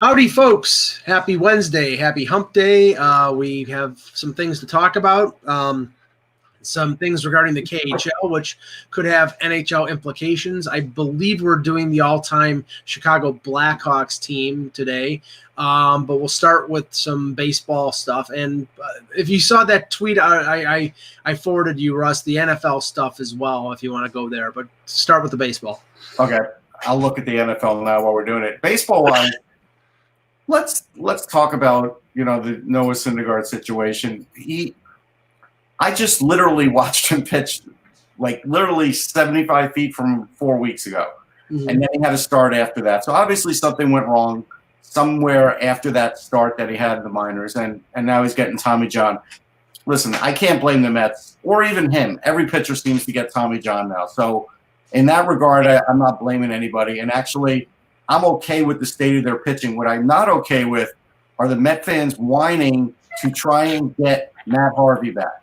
Howdy, folks. Happy Wednesday. Happy hump day. We have some things to talk about. Some things regarding the KHL, which could have NHL implications. I believe we're doing the all-time Chicago Blackhawks team today, but we'll start with some baseball stuff. And if you saw that tweet, I forwarded you, Russ, the NFL stuff as well, if you want to go there. But start with the baseball. Okay, I'll look at the NFL now while we're doing it. Baseball-wise, let's talk about the Noah Syndergaard situation. I just literally watched him pitch literally 75 feet from 4 weeks ago. Mm-hmm. And then he had a start after that. So obviously something went wrong somewhere after that start that he had in the minors, and now he's getting Tommy John. Listen, I can't blame the Mets or even him. Every pitcher seems to get Tommy John now. So in that regard, I'm not blaming anybody. And actually, I'm okay with the state of their pitching. What I'm not okay with are the Met fans whining to try and get Matt Harvey back.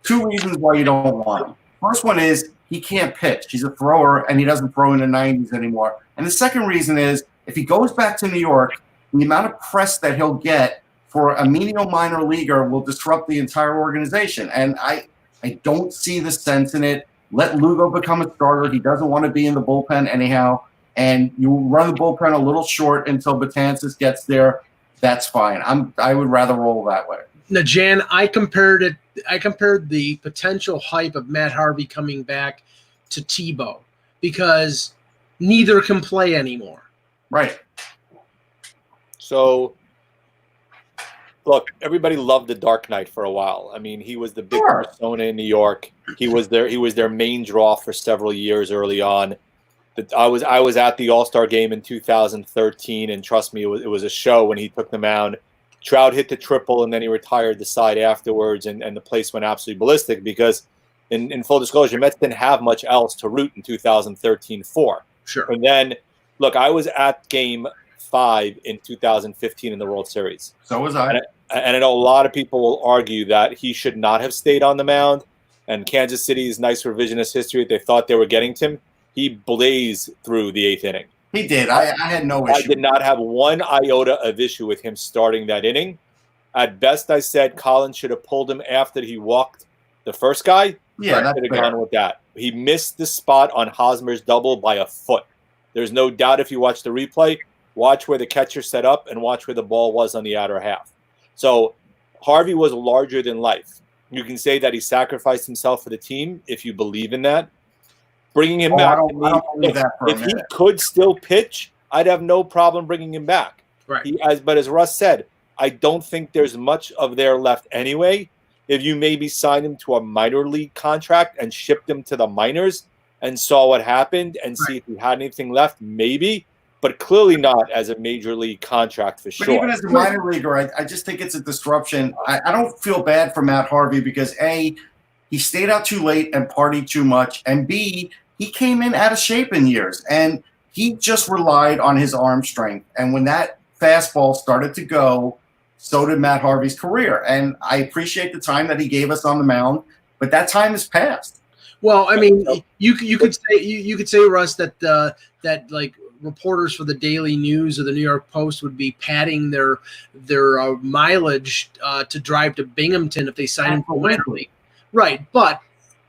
Two reasons why you don't want him. First one is he can't pitch. He's a thrower, and he doesn't throw in the 90s anymore. And the second reason is if he goes back to New York, the amount of press that he'll get for a menial minor leaguer will disrupt the entire organization. And I don't see the sense in it. Let Lugo become a starter. He doesn't want to be in the bullpen anyhow. And you run the bullpen a little short until Betances gets there. That's fine. I would rather roll that way. Now, Jan, I compared the potential hype of Matt Harvey coming back to Tebow because neither can play anymore. Right. So, look, everybody loved the Dark Knight for a while. I mean, he was the big persona in New York. He was their main draw for several years early on. I was at the All-Star game in 2013, and trust me, it was a show when he took the mound. Trout hit the triple, and then he retired the side afterwards, and the place went absolutely ballistic because, in full disclosure, Mets didn't have much else to root in 2013-14. Sure. And then, look, I was at Game 5 in 2015 in the World Series. So was I. And I know a lot of people will argue that he should not have stayed on the mound, and Kansas City's nice revisionist history, they thought they were getting to him. He blazed through the 8th inning. He did. I had no issue. I did not have one iota of issue with him starting that inning. At best, I said Collins should have pulled him after he walked the first guy. Yeah, I should have gone with that. He missed the spot on Hosmer's double by a foot. There's no doubt if you watch the replay, watch where the catcher set up and watch where the ball was on the outer half. So Harvey was larger than life. You can say that he sacrificed himself for the team if you believe in that. Bringing him back. If he could still pitch, I'd have no problem bringing him back. Right. But as Russ said, I don't think there's much of there left anyway. If you maybe signed him to a minor league contract and shipped him to the minors and saw what happened and see if he had anything left, maybe. But clearly not as a major league contract for sure. But even as a minor leaguer, I just think it's a disruption. I don't feel bad for Matt Harvey because A, he stayed out too late and partied too much, and B, he came in out of shape in years, and he just relied on his arm strength. And when that fastball started to go, so did Matt Harvey's career. And I appreciate the time that he gave us on the mound, but that time has passed. Well, I mean, you could say Russ that like reporters for the Daily News or the New York Post would be padding their mileage to drive to Binghamton if they sign him for minor league. Right, but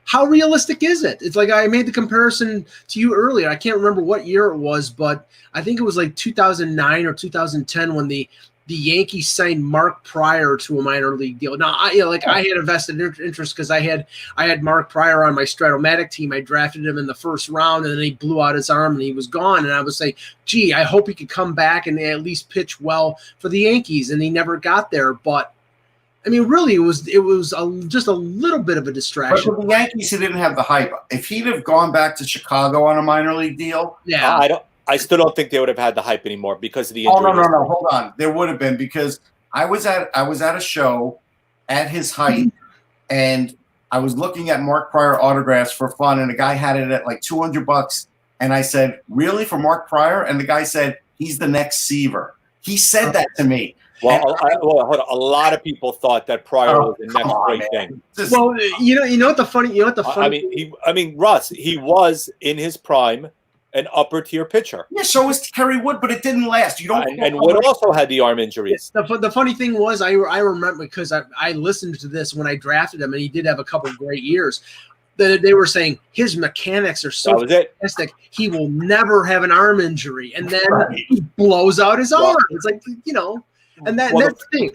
how realistic is it? It's like I made the comparison to you earlier. I can't remember what year it was, but I think it was like 2009 or 2010 when the Yankees signed Mark Pryor to a minor league deal. Now, I had a vested interest because I had Mark Pryor on my Stratomatic team. I drafted him in the first round, and then he blew out his arm and he was gone. And I was like, gee, I hope he could come back and at least pitch well for the Yankees. And he never got there, but. I mean, really, it was just a little bit of a distraction. But for the Yankees, he didn't have the hype. If he'd have gone back to Chicago on a minor league deal, I still don't think they would have had the hype anymore because of the injury. Oh no! Hold on, there would have been because I was at a show at his height, and I was looking at Mark Pryor autographs for fun, and a guy had it at like $200, and I said, "Really, for Mark Pryor?" And the guy said, "He's the next Seaver." He said that to me. Well, a lot of people thought that Pryor was the next great thing. Well, you know what the funny. I mean, Russ, he was in his prime an upper tier pitcher. Yeah, so was Kerry Wood, but it didn't last. You don't. And Wood also had the arm injuries. The funny thing was, I remember because I listened to this when I drafted him, and he did have a couple of great years. They were saying his mechanics are so fantastic, he will never have an arm injury, and then he blows out his arm. It's like, and that's the thing.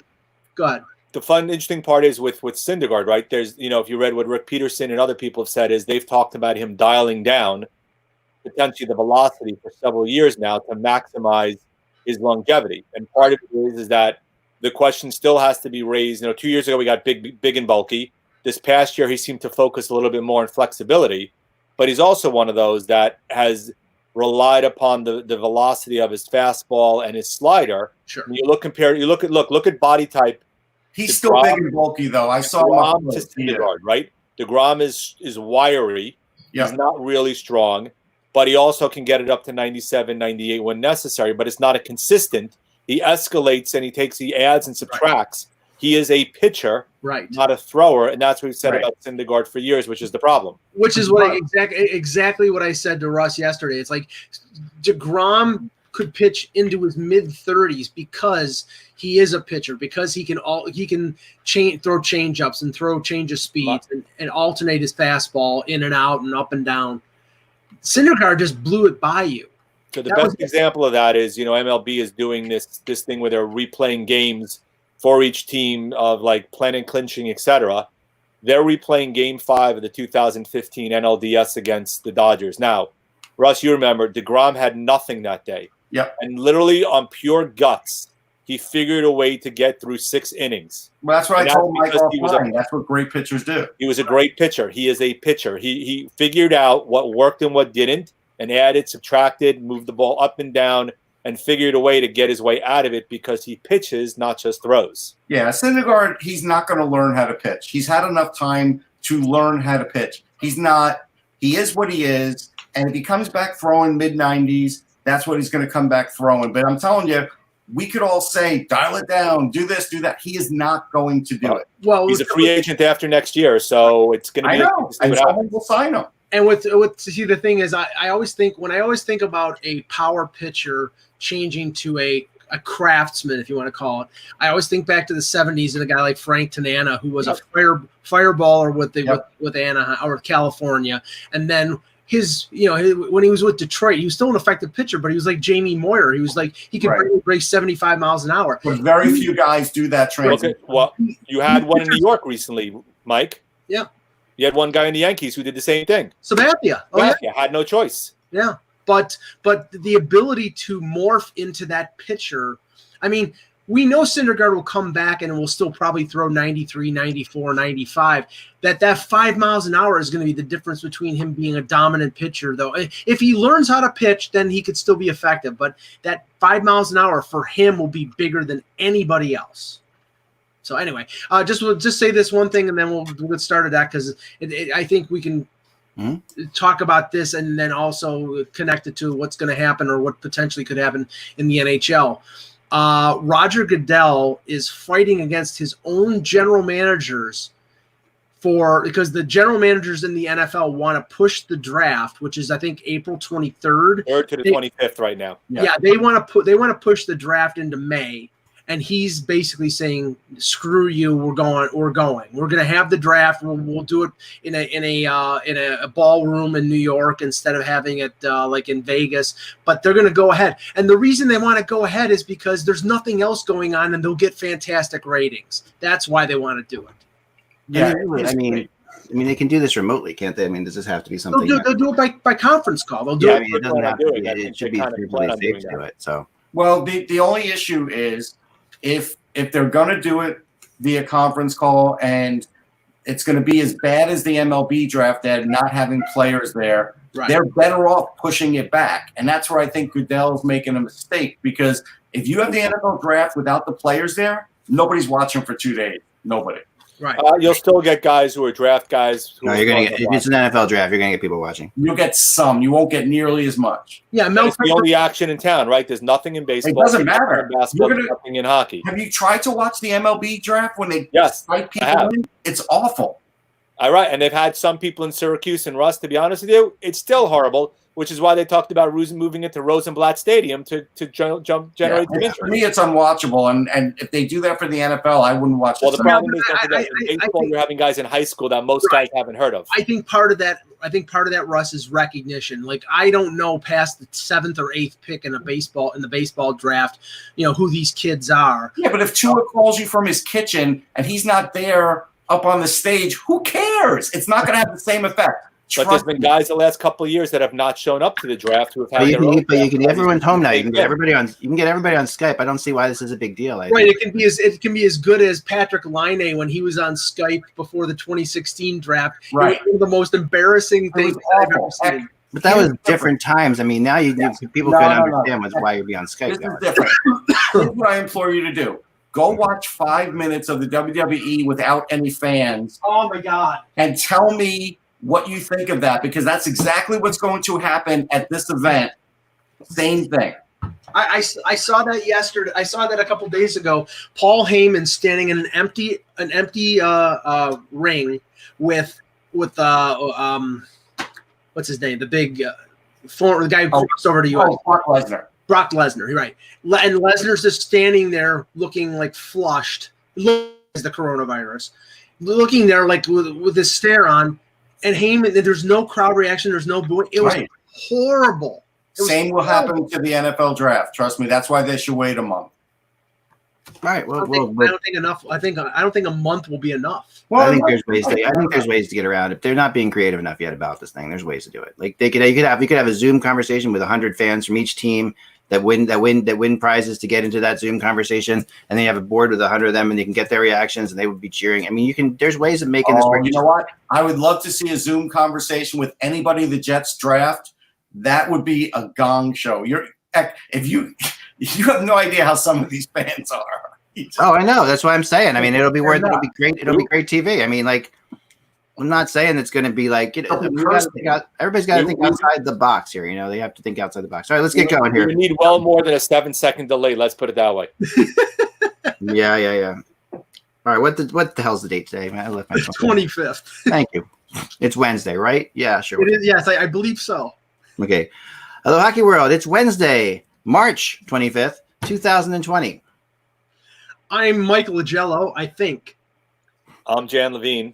Go ahead. The fun, interesting part is with Syndergaard, right? There's, if you read what Rick Peterson and other people have said, is they've talked about him dialing down potentially the velocity for several years now to maximize his longevity. And part of it is that the question still has to be raised. 2 years ago we got big and bulky. This past year he seemed to focus a little bit more on flexibility, but he's also one of those that has relied upon the velocity of his fastball and his slider. Sure. When you look at body type. He's still big and bulky, though. I saw DeGrom to Syndergaard, right? DeGrom is wiry. Yeah. He's not really strong, but he also can get it up to 97, 98 when necessary, but it's not a consistent. He escalates and he adds and subtracts. Right. He is a pitcher, right, not a thrower, and that's what we've said about Syndergaard for years, which is the problem. Which is exactly what I said to Russ yesterday. It's like DeGrom could pitch into his mid-30s because he is a pitcher, because he can throw change-ups and throw change of speeds and alternate his fastball in and out and up and down. Syndergaard just blew it by you. So the best example of that is, MLB is doing this thing where they're replaying games for each team of like planning, clinching, etc. They're replaying Game 5 of the 2015 NLDS against the Dodgers. Now, Russ, you remember DeGrom had nothing that day. Yep. And literally on pure guts, he figured a way to get through 6 innings. Well, that's what I told Mike offline. That's what great pitchers do. He was a great pitcher. He is a pitcher. He figured out what worked and what didn't, and added, subtracted, moved the ball up and down, and figured a way to get his way out of it because he pitches, not just throws. Yeah, Syndergaard, he's not going to learn how to pitch. He's had enough time to learn how to pitch. He is what he is, and if he comes back throwing mid-90s, that's what he's going to come back throwing. But I'm telling you, we could all say, dial it down, do this, do that. He is not going to do it. Well, he's a free agent after next year, so it's going to be. I know, and someone will sign him. And see, the thing is, I always think about a power pitcher changing to a craftsman, if you want to call it, I always think back to the 70s and a guy like Frank Tanana, who was a fireballer with Anaheim or California, and then when he was with Detroit, he was still an effective pitcher, but he was like Jamie Moyer. He was like he could break 75 miles an hour. But very few guys do that transition. Well, you had one in New York recently, Mike. Yeah. You had one guy in the Yankees who did the same thing. Sabathia. Had no choice. Yeah. But the ability to morph into that pitcher, I mean, we know Syndergaard will come back and will still probably throw 93, 94, 95. That 5 miles an hour is going to be the difference between him being a dominant pitcher, though. If he learns how to pitch, then he could still be effective. But that 5 miles an hour for him will be bigger than anybody else. So anyway, just say this one thing, and then we'll get started at because I think we can talk about this and then also connect it to what's going to happen or what potentially could happen in the NHL. Roger Goodell is fighting against his own general managers because the general managers in the NFL want to push the draft, which is I think April 23rd. 3rd to the 25th right now. Yeah, they want to push the draft into May. And he's basically saying, "Screw you! We're going. We're going to have the draft. We'll do it in a ballroom in New York instead of having it like in Vegas. But they're going to go ahead. And the reason they want to go ahead is because there's nothing else going on, and they'll get fantastic ratings. That's why they want to do it. Yeah, I mean, they can do this remotely, can't they? I mean, does this have to be something? They'll do it by conference call. They'll do it. I mean, it doesn't have to be. It should be really safe to do it. So, well, the only issue is. If they're going to do it via conference call and it's going to be as bad as the MLB draft and not having players there, they're better off pushing it back. And that's where I think Goodell's making a mistake because if you have the NFL draft without the players there, nobody's watching for 2 days. Nobody. Right. You'll still get guys who are draft guys. No, you're going to get if it's an NFL draft, you're going to get people watching. You'll get some. You won't get nearly as much. Yeah, it's the only action in town, right? There's nothing in baseball. It doesn't matter. In basketball, nothing in hockey. Have you tried to watch the MLB draft when they fight people in? It's awful. All right, and they've had some people in Syracuse and Russ. To be honest with you, it's still horrible which is why they talked about moving it to Rosenblatt Stadium to generate some interest. For me, it's unwatchable, and if they do that for the NFL, I wouldn't watch it. Well, the problem is that in baseball, you're having guys in high school that most guys haven't heard of. I think part of that, Russ, is recognition. Like, I don't know past the 7th or 8th pick in the baseball draft, who these kids are. Yeah, but if Tua calls you from his kitchen and he's not there up on the stage, who cares? It's not going to have the same effect. But there's been guys the last couple of years that have not shown up to the draft who have had their own. But you can get everyone's home now. You can get everybody on. You can get everybody on Skype. I don't see why this is a big deal. Right. It can be as good as Patrick Laine when he was on Skype before the 2016 draft. Right. It was one of the most embarrassing things I've ever seen. But that was different times. I mean, now people can understand why you'd be on Skype. This is different. Here's what I implore you to do. Go watch 5 minutes of the WWE without any fans. Oh, my God. And tell me what you think of that, because that's exactly what's going to happen at this event. Same thing. I saw that yesterday. I saw that a couple days ago. Paul Heyman standing in an empty ring with what's his name? The big the guy who crossed over to US. Brock Lesnar. Brock Lesnar, you're right. And Lesnar's just standing there looking like flushed. Looks the coronavirus. Looking there like with his stare on. And Heyman, there's no crowd reaction. There's no booing. It was horrible. Same will happen to the NFL draft. Trust me. That's why they should wait a month. All right. Well, I don't think enough. I don't think a month will be enough. Well, I think there's ways. There's ways to get around. If they're not being creative enough yet about this thing, there's ways to do it. Like you could have a Zoom conversation with 100 fans from each team that win prizes to get into that Zoom conversation, and then you have a board with 100 of them, and you can get their reactions, and they would be cheering. I mean, there's ways of making this work. You know what? I would love to see a Zoom conversation with anybody the Jets draft. That would be a gong show. You have no idea how some of these fans are. Oh, I know. That's what I'm saying. I mean, it'll be great. It'll be great TV. I mean, like, I'm not saying it's going to be like everybody's got to think outside the box here. They have to think outside the box. All right, let's get going here. You need well more than a 7-second delay. Let's put it that way. Yeah. All right, what the hell's the date today, man? I left my phone. 25th. Thank you. It's Wednesday, right? Yeah, sure. It is. Yes, I believe so. Okay. Hello, Hockey World. It's Wednesday, March 25th, 2020. I'm Mike Lagello, I think. I'm Jan Levine.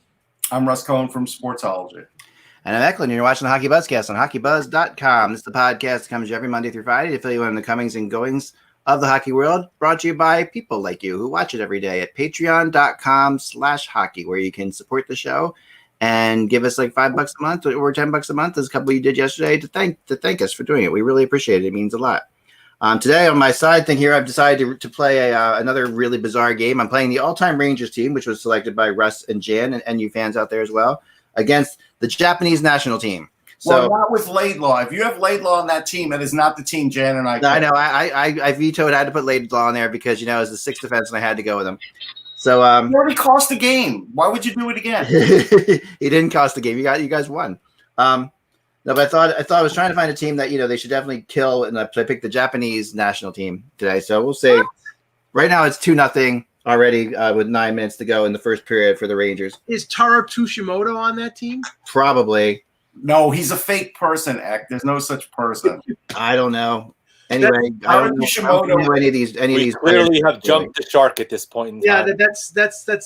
I'm Russ Cohen from Sportsology. And I'm Eklund. You're watching the Hockey Buzzcast on HockeyBuzz.com. This is the podcast that comes every Monday through Friday to fill you in on the comings and goings of the hockey world, brought to you by people like you who watch it every day at patreon.com/hockey, where you can support the show and give us like $5 a month or $10 a month, as a couple you did yesterday, to thank us for doing it. We really appreciate it. It means a lot. Today on my side thing here, I've decided to play another really bizarre game. I'm playing the all-time Rangers team, which was selected by Russ and Jan and you fans out there as well, against the Japanese national team. So, well, not with Laidlaw. If you have Laidlaw on that team, that is not the team Jan and I. I know. I vetoed. I had to put Laidlaw on there because it was the sixth defense, and I had to go with him. So he already cost the game. Why would you do it again? He didn't cost the game. You guys won. No, but I thought I was trying to find a team that they should definitely kill, and I picked the Japanese national team today. So we'll see. Right now it's 2-0 already with 9 minutes to go in the first period for the Rangers. Is Taro Tushimoto on that team? Probably. No, he's a fake person, Ek. There's no such person. I don't know. Anyway, I don't know any of these. We clearly have jumped the shark at this point in time. Yeah, that's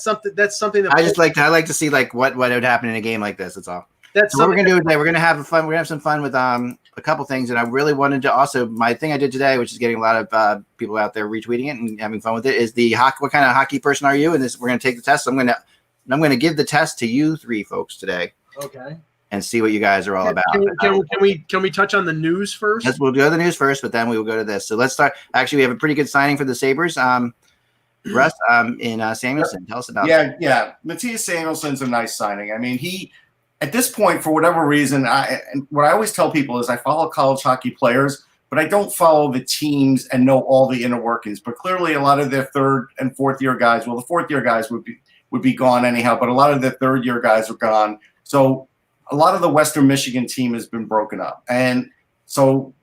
something. That's something that I like to see like what would happen in a game like this. That's all. That's what we're gonna do today. We're gonna have fun. We're gonna have some fun with a couple things, and I really wanted to also my thing I did today, which is getting a lot of people out there retweeting it and having fun with it. Is the hockey? What kind of hockey person are you? And we're gonna take the test. So I'm gonna give the test to you three folks today. Okay. And see what you guys are all about. Can we touch on the news first? Yes, we'll go to the news first, but then we will go to this. So let's start. Actually, we have a pretty good signing for the Sabres. Russ, in Samuelson, tell us about that. Yeah. Matthias Samuelson's a nice signing. I mean, he at this point, for whatever reason, what I always tell people is I follow college hockey players, but I don't follow the teams and know all the inner workings. But clearly, a lot of their third and fourth year guys, well, the fourth year guys would be gone anyhow, but a lot of the third year guys are gone. So a lot of the Western Michigan team has been broken up. And so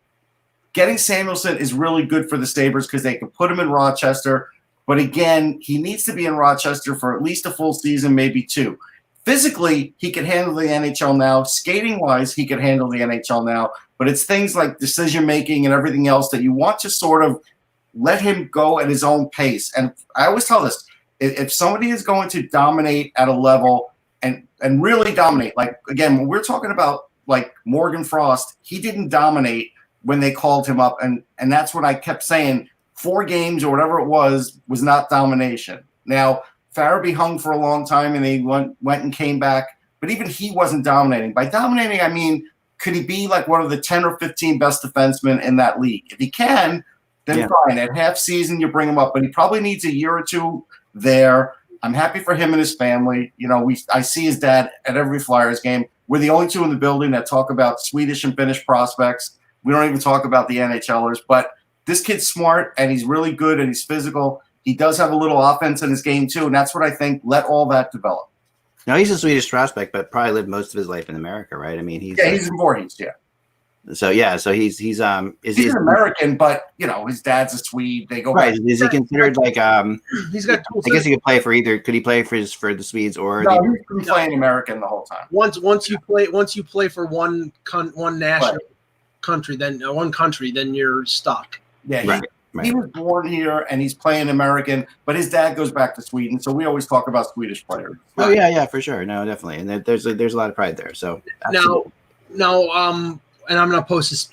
getting Samuelson is really good for the Sabres because they can put him in Rochester. But again, he needs to be in Rochester for at least a full season, maybe two. physically, he can handle the NHL now. Skating-wise, he can handle the NHL now. But it's things like decision-making and everything else that you want to sort of let him go at his own pace. And I always tell this, if somebody is going to dominate at a level and really dominate, like, again, when we're talking about, like, Morgan Frost, he didn't dominate when they called him up. And that's what I kept saying. 4 games or whatever it was not domination. Now, Farabee hung for a long time, and he went and came back. But even he wasn't dominating. By dominating, I mean, could he be like one of the 10 or 15 best defensemen in that league? If he can, then fine. At half season, you bring him up. But he probably needs a year or two there. I'm happy for him and his family. You know, I see his dad at every Flyers game. We're the only 2 in the building that talk about Swedish and Finnish prospects. We don't even talk about the NHLers. But this kid's smart, and he's really good, and he's physical. He does have a little offense in his game, too, and that's what I think. Let all that develop. No, he's a Swedish prospect, but probably lived most of his life in America, right? I mean, he's in Voorhees, So he's an American, but you know his dad's a Swede. They go right. back. Is he considered like He's got. I guess he could play for either. Could he play for the Swedes or? No, he's been playing American the whole time. Once you play for one national country, then one country, then you're stuck. Yeah, he was born here and he's playing American, but his dad goes back to Sweden. So we always talk about Swedish players. Oh yeah, for sure. No, definitely, and there's a lot of pride there. So absolutely. Now, and I'm gonna post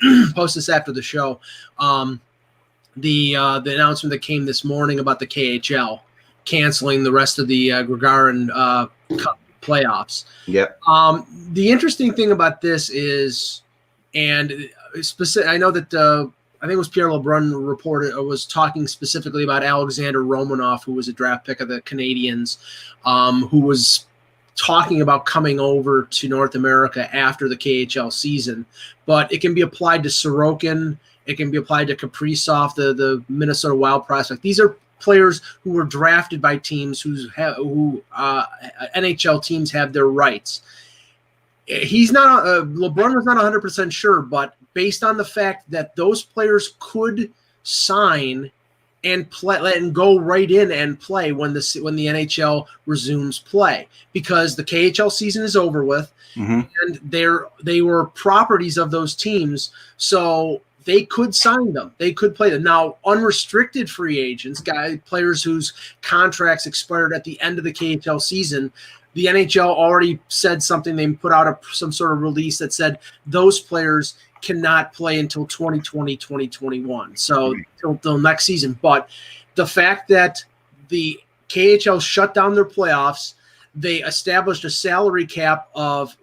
this after the show. The announcement that came this morning about the KHL canceling the rest of the Gagarin Cup playoffs. Yep. The interesting thing about this is, and I know that I think it was Pierre LeBrun was talking specifically about Alexander Romanov, who was a draft pick of the Canadiens, who was talking about coming over to North America after the KHL season. But it can be applied to Sorokin. It can be applied to Kaprizov, the Minnesota Wild prospect. These are players who were drafted by teams who NHL teams have their rights. He's not LeBron was not 100% sure, but based on the fact that those players could sign and play and go right in and play when the NHL resumes play, because the KHL season is over with, and they were properties of those teams, so they could sign them. They could play them. Now, unrestricted free agents, players whose contracts expired at the end of the KHL season, the NHL already said something. They put out some sort of release that said those players cannot play until 2020, 2021. So till next season. But the fact that the KHL shut down their playoffs, they established a salary cap of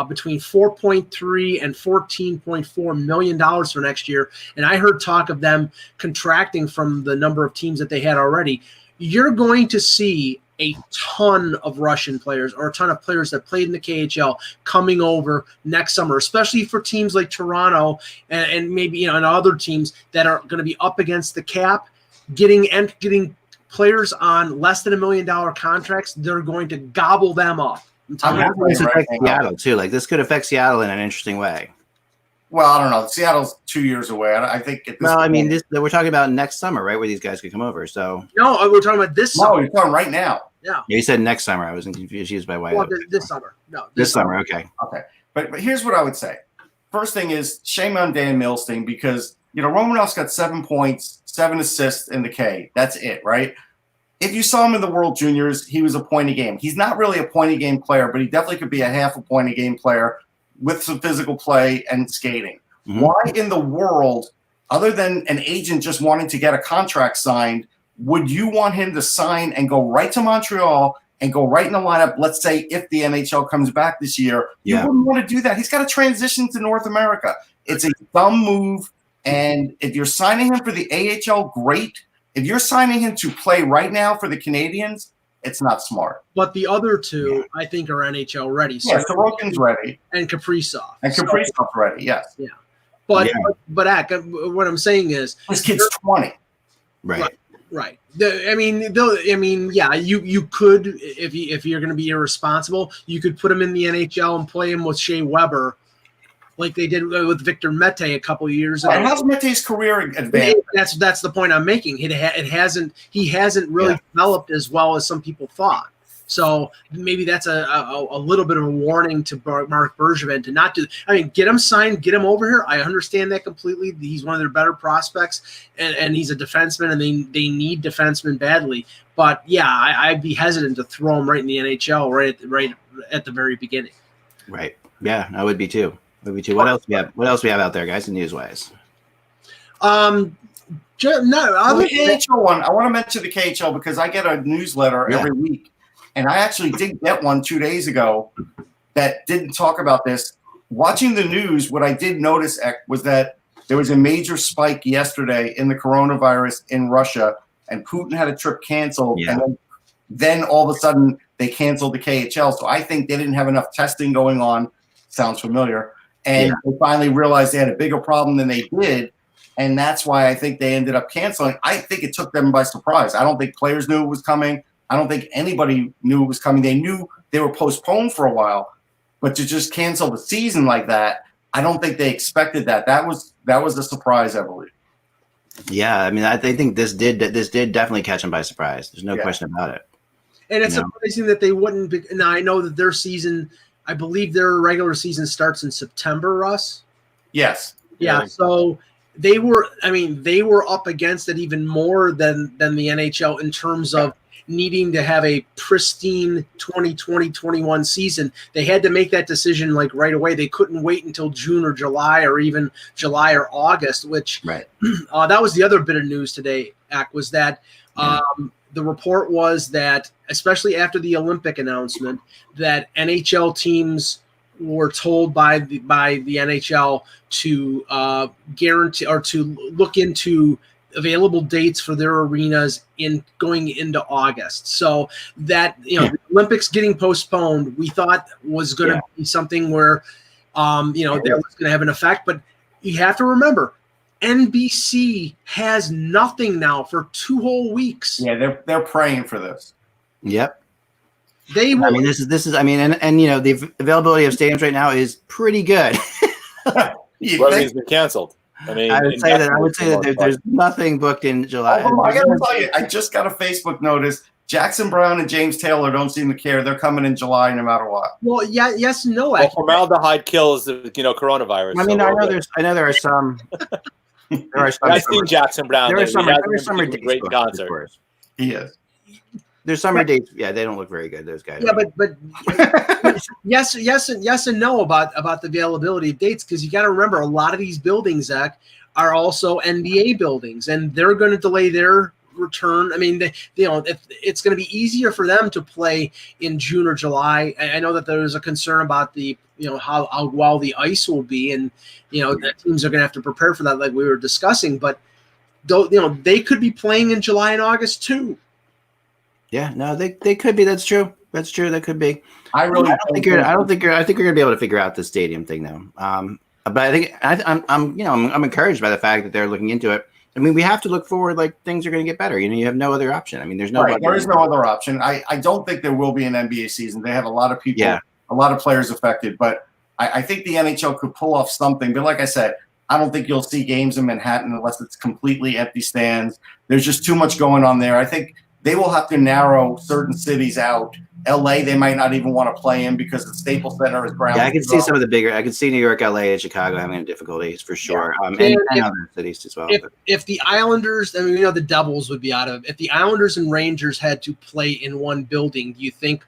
between $4.3 and $14.4 million for next year. And I heard talk of them contracting from the number of teams that they had already. You're going to see a ton of Russian players or a ton of players that played in the KHL coming over next summer, especially for teams like Toronto and maybe and other teams that are going to be up against the cap, getting players on less than $1 million contracts. They're going to gobble them up. This affects Seattle too. Like this could affect Seattle in an interesting way. Well, I don't know. Seattle's 2 years away. I think. We're talking about next summer, right? Where these guys could come over. So no, we're talking about this summer. No, you're talking right now. Yeah. You said next summer. I was confused by why. Well, this summer. No, this summer. Okay. Okay, but here's what I would say. First thing is shame on Dan Milstein because Romanov's got 7 points, 7 assists in the K. That's it, right? If you saw him in the World Juniors, he was a point a game. He's not really a point a game player, but he definitely could be a half a point a game player with some physical play and skating. Mm-hmm. Why in the world, other than an agent just wanting to get a contract signed, would you want him to sign and go right to Montreal and go right in the lineup, let's say, if the NHL comes back this year? You wouldn't want to do that. He's got to transition to North America. It's a dumb move, and if you're signing him for the AHL, great. If you're signing him to play right now for the Canadiens, it's not smart. But the other two, I think, are NHL ready. So Sorokin's ready. And Kaprizov. And Kaprizov's ready, yes. Yeah. But what I'm saying is this kid's 20. Right. Right. You could, if you're going to be irresponsible, you could put him in the NHL and play him with Shea Weber, like they did with Victor Mete a couple of years ago. How's Mete's career advanced? That's the point I'm making. He hasn't really developed as well as some people thought. So maybe that's a little bit of a warning to Mark Bergevin to not do. I mean, get him signed, get him over here. I understand that completely. He's one of their better prospects, and he's a defenseman, and they need defensemen badly. But yeah, I'd be hesitant to throw him right in the NHL right at the very beginning. Right. Yeah, I would be too. What else we have? What else we have out there, guys, in news-wise? The KHL one. I want to mention the KHL because I get a newsletter every week. And I actually did get one 2 days ago that didn't talk about this. Watching the news, what I did notice was that there was a major spike yesterday in the coronavirus in Russia, and Putin had a trip canceled. Yeah. And then all of a sudden they canceled the KHL. So I think they didn't have enough testing going on. Sounds familiar. And they finally realized they had a bigger problem than they did. And that's why I think they ended up canceling. I think it took them by surprise. I don't think players knew it was coming. I don't think anybody knew it was coming. They knew they were postponed for a while, but to just cancel the season like that, I don't think they expected that. That was a surprise, I believe. Yeah, I mean, I think this did definitely catch them by surprise. There's no question about it. And it's surprising that they wouldn't be. Now I know that their season, I believe their regular season starts in September, Russ. Yes. Yeah. So they were up against it even more than the NHL in terms of needing to have a pristine 2020-21 season. They had to make that decision like right away. They couldn't wait until June or July or even July or August, which that was the other bit of news today, was that the report was that, especially after the Olympic announcement, that NHL teams were told by the NHL to guarantee or to look into available dates for their arenas in going into August. So that, the Olympics getting postponed, we thought was going to be something where, that was going to have an effect. But you have to remember, NBC has nothing now for 2 whole weeks. Yeah, they're praying for this. Yep. They will. I mean, this is. I mean, and the availability of stadiums right now is pretty good. Everything's been canceled. I mean, I would say that there's nothing booked in July. I got to tell you, I just got a Facebook notice. Jackson Brown and James Taylor don't seem to care. They're coming in July no matter what. Well, yes, no. Well, formaldehyde kills the coronavirus. I mean, I know there are some. I've seen Jackson Brown. There are summer dates. Great concert. He is. There's summer dates. Yeah, they don't look very good. Those guys. Yeah, but yes and no about the availability of dates, because you got to remember a lot of these buildings, Zach, are also NBA buildings, and they're going to delay their return. I mean, it's going to be easier for them to play in June or July. I know that there's a concern about the how well the ice will be, and the teams are going to have to prepare for that, like we were discussing. But they could be playing in July and August too. Yeah, no, they could be. That's true. That could be. I think you're going to be able to figure out the stadium thing though. But I think I'm encouraged by the fact that they're looking into it. I mean, we have to look forward like things are going to get better. You have no other option. I mean, there is no other option. I don't think there will be an NBA season. They have a lot of people, a lot of players affected. But I think the NHL could pull off something. But like I said, I don't think you'll see games in Manhattan unless it's completely empty stands. There's just too much going on there. I think they will have to narrow certain cities out. LA, they might not even want to play in because the Staples Center is ground. Yeah, I can see some of the bigger. I can see New York, LA, and Chicago having difficulties for sure, and other cities as well. If the Islanders, the Devils would be out of. If the Islanders and Rangers had to play in one building, do you think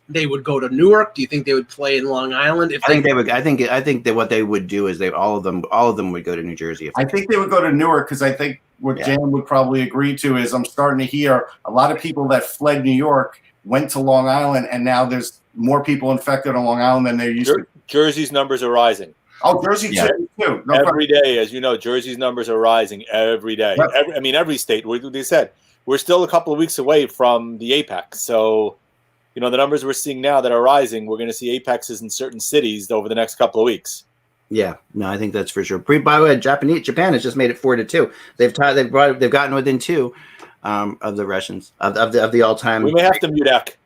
they would go to Newark? Do you think they would play in Long Island? I think they would. I think that what they would do is all of them would go to New Jersey. I think they would go to Newark because I think what Jan would probably agree to is I'm starting to hear a lot of people that fled New York went to Long Island, and now there's more people infected on Long Island than there used to. Jersey's numbers are rising. Oh, Jersey too. No every day, as you know, Jersey's numbers are rising every day. Yep. Every state. They said we're still a couple of weeks away from the apex. So, the numbers we're seeing now that are rising, we're going to see apexes in certain cities over the next couple of weeks. Yeah, no, I think that's for sure. By the way, Japan has just made it 4-2. They've gotten within 2 of the Russians of the all-time. We may have to mute Eck.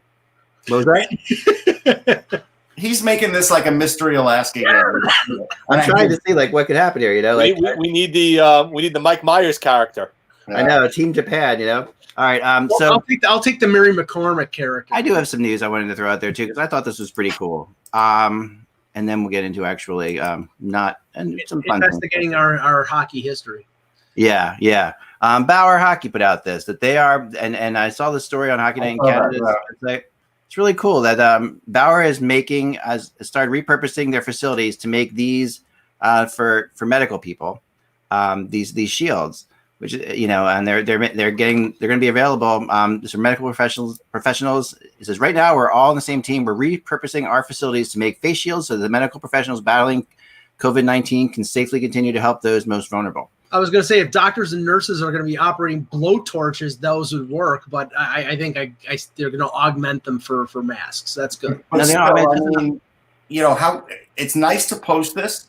What was that? He's making this like a mystery Alaska game. I'm trying to see what could happen here. We need the Mike Myers character. I know, Team Japan. All right. Well, So I'll take the Mary McCormick character. I do have some news I wanted to throw out there too because I thought this was pretty cool. And then we'll get into actually some fun investigating our hockey history. Yeah. Bauer Hockey put out this that they are, and I saw the story on Hockey Night in Canada. It's really cool that Bauer is started repurposing their facilities to make these for medical people, these shields, which and they're going to be available for medical professionals. It says right now we're all on the same team. We're repurposing our facilities to make face shields so that the medical professionals battling COVID-19 can safely continue to help those most vulnerable. I was going to say if doctors and nurses are going to be operating blowtorches, those would work. But I think they're going to augment them for masks. That's good. But still, how it's nice to post this,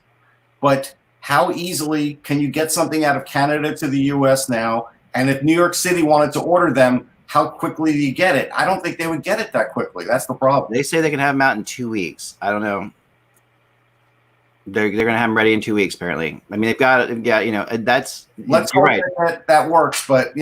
but how easily can you get something out of Canada to the U.S. now? And if New York City wanted to order them, how quickly do you get it? I don't think they would get it that quickly. That's the problem. They say they can have them out in 2 weeks. I don't know. They're going to have them ready in 2 weeks, apparently. I mean, they've got that's. Let's hope that works, but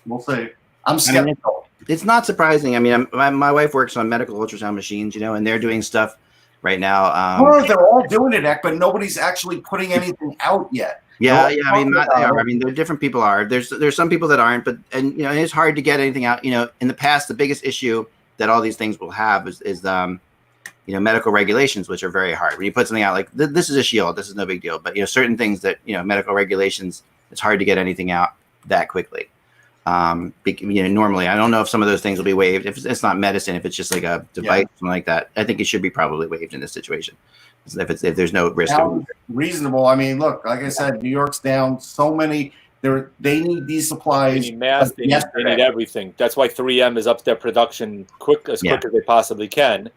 we'll see. I'm skeptical. It's not surprising. I mean, my wife works on medical ultrasound machines, and they're doing stuff right now. They're all doing it, but nobody's actually putting anything out yet. Yeah. I mean, they are. I mean, there different people are. There's some people that aren't, but it's hard to get anything out. In the past, the biggest issue that all these things will have is medical regulations, which are very hard. When you put something out like this is a shield, this is no big deal. But certain things that medical regulations, it's hard to get anything out that quickly. Normally, I don't know if some of those things will be waived. If it's not medicine, if it's just like a device, something like that, I think it should be probably waived in this situation. If there's no risk. Reasonable. I mean, look, like I said, New York's down so many. They need these supplies. They need masks. They need everything. That's why 3M is up their production quick as they possibly can.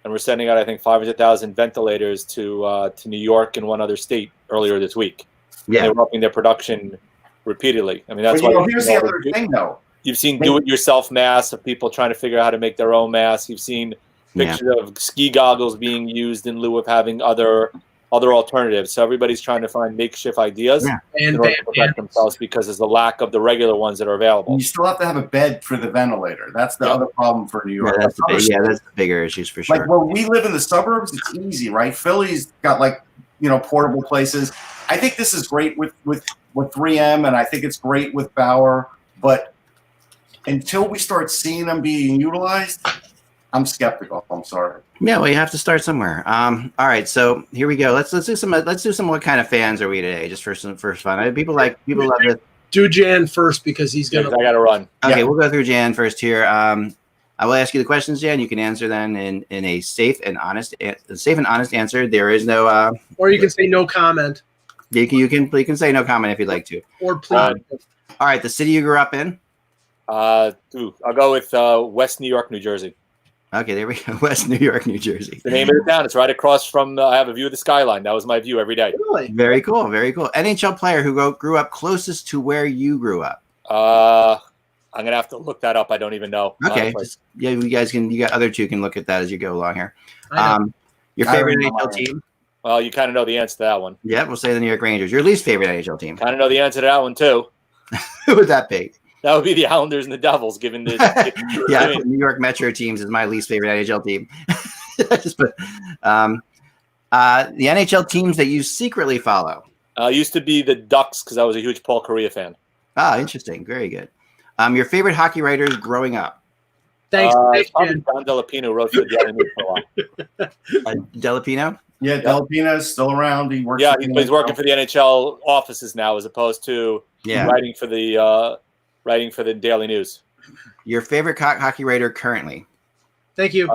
And we're sending out, I think, 500,000 ventilators to New York and one other state earlier this week. Yeah, they're upping their production repeatedly. I mean, that's why. Here's the other thing, though. You've seen do-it-yourself masks of people trying to figure out how to make their own masks. You've seen pictures of ski goggles being used in lieu of having other alternatives. So everybody's trying to find makeshift ideas in order to protect themselves because there's a lack of the regular ones that are available. And you still have to have a bed for the ventilator. That's the other problem for New York. That's the bigger issues for sure. Like where we live in the suburbs, it's easy, right? Philly's got portable places. I think this is great with 3M, and I think it's great with Bauer. But until we start seeing them being utilized, I'm skeptical. I'm sorry. Yeah, well, you have to start somewhere. All right, so here we go. Let's do some. What kind of fans are we today? Just for fun. People love this. Do Jan first because he's gonna. I got to run. Okay, we'll go through Jan first here. I will ask you the questions, Jan. You can answer them in a safe and honest answer. There is no. Or you can say no comment. You can say no comment if you'd like to. Or please. All right, the city you grew up in. I'll go with West New York, New Jersey. Okay, there we go. West New York, New Jersey. The name of the town. It's right across from. I have a view of the skyline. That was my view every day. Really? Very cool. Very cool. NHL player who grew up closest to where you grew up. I'm gonna have to look that up. I don't even know. Okay. You guys can. You got other two can look at that as you go along here. Your favorite NHL team? Well, you kind of know the answer to that one. Yeah, we'll say the New York Rangers. Your least favorite NHL team? Kind of know the answer to that one too. Who would that be? That would be the Islanders and the Devils, given the I put New York Metro teams is my least favorite NHL team. Just put the NHL teams that you secretly follow. Used to be the Ducks because I was a huge Paul Kariya fan. Ah, interesting. Very good. Your favorite hockey writers growing up? Thanks. Probably Don Delapino wrote for the Daily News for a while. Delapino? Yeah, Delapino's still around. He works. Yeah, he's working for the NHL offices now, as opposed to writing for the Daily News. Your favorite hockey writer currently? Thank you.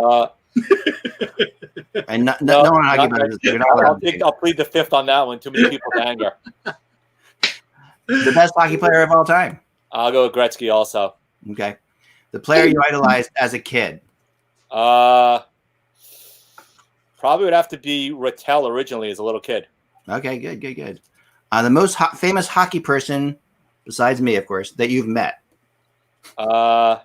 And no one on HockeyBuzzcast. I'll plead the fifth on that one. Too many people to anger. The best hockey player of all time? I'll go with Gretzky also. Okay. The player you idolized as a kid? Probably would have to be Rattel originally as a little kid. Okay, good. The most famous hockey person, besides me, of course, that you've met? Probably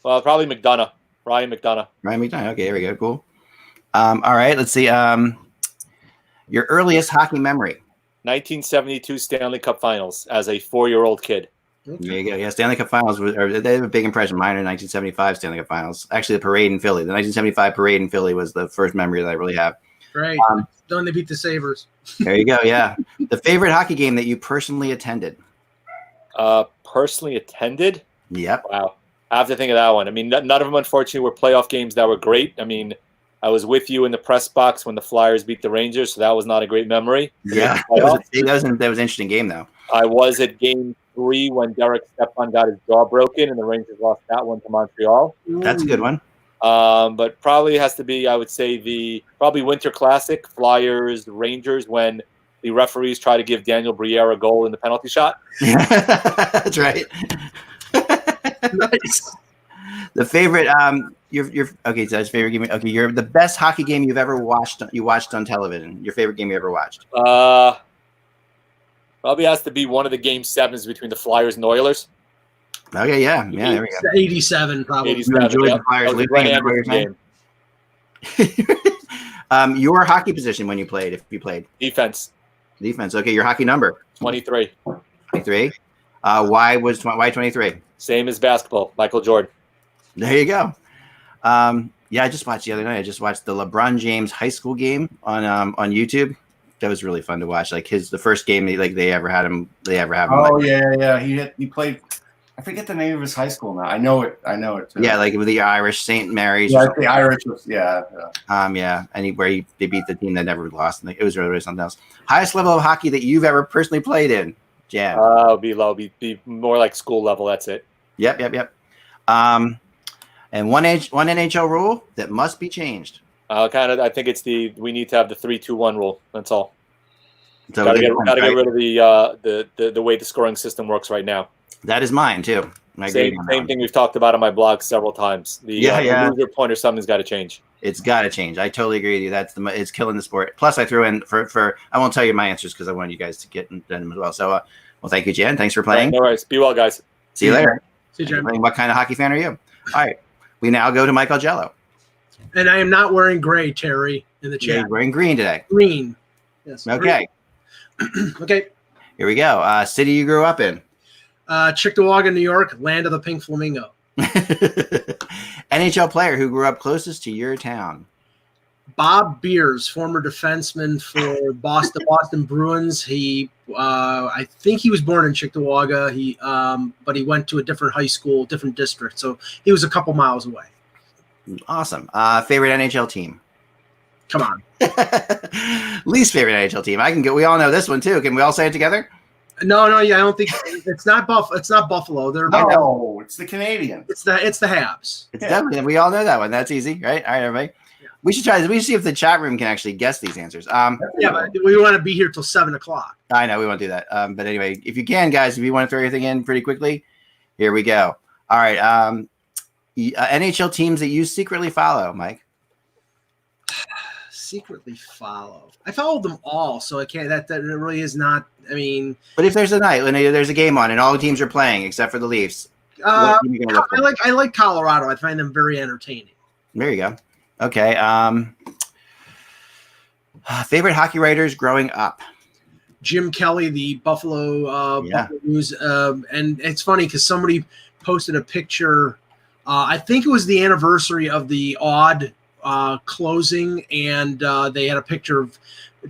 McDonough. Ryan McDonough. Okay, here we go. Cool. All right, let's see. Your earliest hockey memory? 1972 Stanley Cup Finals as a 4-year-old kid. There you go. Yeah, Stanley Cup Finals they have a big impression. Mine are 1975 Stanley Cup Finals. Actually, the parade in Philly. The 1975 parade in Philly was the first memory that I really have. Great. Don't they beat the Sabres? There you go. Yeah. The favorite hockey game that you personally attended? Personally attended? Yep. Wow. I have to think of that one. I mean, none of them, unfortunately, were playoff games that were great. I mean, I was with you in the press box when the Flyers beat the Rangers, so that was not a great memory. Yeah. That was an interesting game, though. I was at Game 3 when Derek Stepan got his jaw broken, and the Rangers lost that one to Montreal. That's a good one. But probably has to be, I would say, the Winter Classic, Flyers, Rangers, when the referees try to give Daniel Briere a goal in the penalty shot. That's right. Nice. The favorite, your okay, so that's favorite game. Okay, you're the best hockey game you've ever watched. You watched on television. Your favorite game you ever watched? Probably has to be one of the Game 7s between the Flyers and Oilers. Okay, yeah, there we go. 87, probably. 87, You enjoyed yeah. the Flyers That was losing a in the Brett game. Your hockey position when you played, if you played Defense. Okay, your hockey number 23. 23. Why 23? Same as basketball. Michael Jordan. There you go. Yeah, I just watched the other night. I just watched the LeBron James high school game on YouTube. That was really fun to watch. Like the first game they ever had him. Oh yeah. He played. I forget the name of his high school now. I know it too. Yeah, like with the Irish St. Mary's. Yeah, the Irish was yeah. Yeah, and they beat the team that never lost. And it was really something else. Highest level of hockey that you've ever personally played in? Jan. Be low. Be more like school level. That's it. Yep. And one NHL rule that must be changed. I think it's we need to have the 3-2-1 rule. That's all. So Gotta get rid of the way the scoring system works right now. That is mine too. Same thing we've talked about on my blog several times. The loser point or something's got to change. It's got to change. I totally agree with you. It's killing the sport. Plus, I threw in for I won't tell you my answers because I wanted you guys to get them as well. So, well, thank you, Jen. Thanks for playing. No worries. Be well, guys. See you later. See you, Jen. What kind of hockey fan are you? All right. We now go to Michael Jello. And I am not wearing gray, Terry, in the chat. You're wearing green today. Green. Yes. Okay. Green. Okay. Here we go. City you grew up in. Cheektowaga, New York, land of the pink flamingo. NHL player who grew up closest to your town. Bob Beers, former defenseman for Boston Bruins. He, I think he was born in Cheektowaga. But he went to a different high school, different district. So he was a couple miles away. Awesome. Favorite NHL team? Come on. Least favorite NHL team. We all know this one too. Can we all say it together? No, yeah, I don't think it's not Buffalo. It's the Canadians. It's the Habs. It's definitely. We all know that one. That's easy, right? All right, everybody. Yeah. We should see if the chat room can actually guess these answers. Yeah, but we want to be here till 7:00. I know we won't do that. But anyway, if you can, guys, if you want to throw everything in pretty quickly, here we go. All right. NHL teams that you secretly follow, Mike. Secretly follow. I follow them all, so I can't. That really is not. I mean, but if there's a night when there's a game on and all the teams are playing except for the Leafs, I like Colorado. I find them very entertaining. There you go. Okay. Favorite hockey writers growing up. Jim Kelly, the Buffalo News, and it's funny because somebody posted a picture. I think it was the anniversary of the Odd closing, and they had a picture of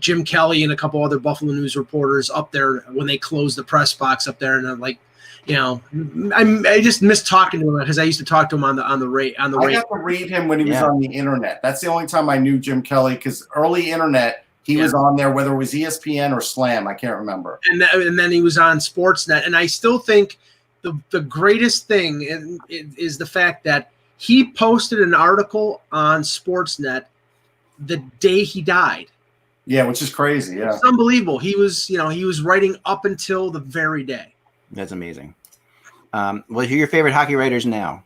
Jim Kelly and a couple other Buffalo News reporters up there when they closed the press box up there, and I'm like, I just miss talking to him because I used to talk to him on the rate. I got to read him when he was on the internet. That's the only time I knew Jim Kelly, because early internet he was on there, whether it was ESPN or Slam, I can't remember. And then he was on Sportsnet, and I still think the greatest thing is the fact that he posted an article on Sportsnet the day he died. Yeah, which is crazy. Yeah, it's unbelievable. He was writing up until the very day. That's amazing. Well, who are your favorite hockey writers now?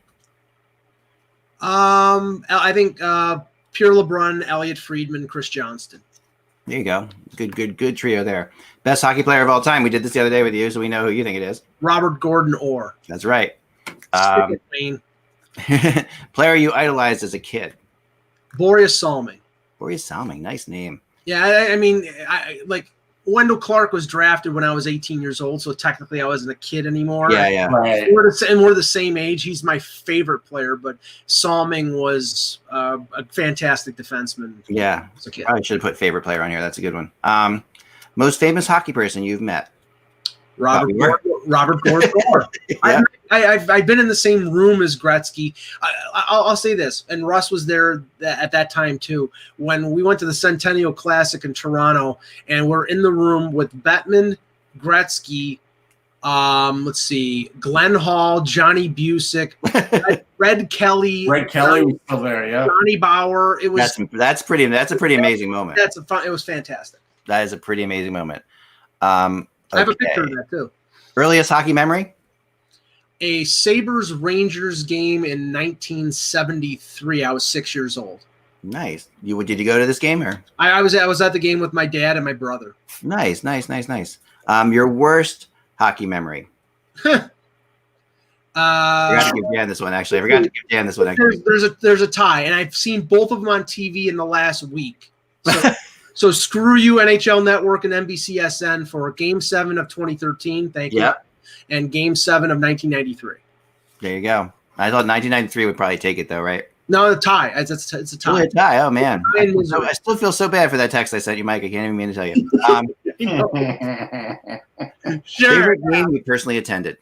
I think Pierre LeBrun, Elliot Friedman, Chris Johnston. There you go. Good trio there. Best hockey player of all time. We did this the other day with you, so we know who you think it is. Robert Gordon Orr. That's right. Player you idolized as a kid. Boris Salming. Nice name. Yeah, I mean, Wendell Clark was drafted when I was 18 years old, so technically I wasn't a kid anymore. Yeah. Right. We're the same age. He's my favorite player, but Salming was a fantastic defenseman. Yeah. As a kid. Probably should have put favorite player on here. That's a good one. Most famous hockey person you've met? Robert Gord. Yeah. I've been in the same room as Gretzky. I'll say this, and Russ was there at that time too, when we went to the Centennial Classic in Toronto, and we're in the room with Bettman, Gretzky, let's see, Glenn Hall, Johnny Busick, Red Kelly. Red Kelly was still there, yeah. Johnny Bauer. It was That's a pretty amazing moment. It was fantastic. That is a pretty amazing moment. I have a picture of that too. Earliest hockey memory? A Sabres Rangers game in 1973. I was 6 years old. Nice. Did you go to this game or? I was at the game with my dad and my brother. Nice. Your worst hockey memory? I forgot to give Dan this one. Actually, I forgot to give Dan this one. There's a tie, and I've seen both of them on TV in the last week. So screw you, NHL Network and NBCSN for Game 7 of 2013. Thank you. Yep. And Game 7 of 1993. There you go. I thought 1993 would probably take it though, right? No, a tie. It's a tie. Really a tie. Oh man, I still feel so bad for that text I sent you, Mike. I can't even mean to tell you. Sure. Favorite game you personally attended?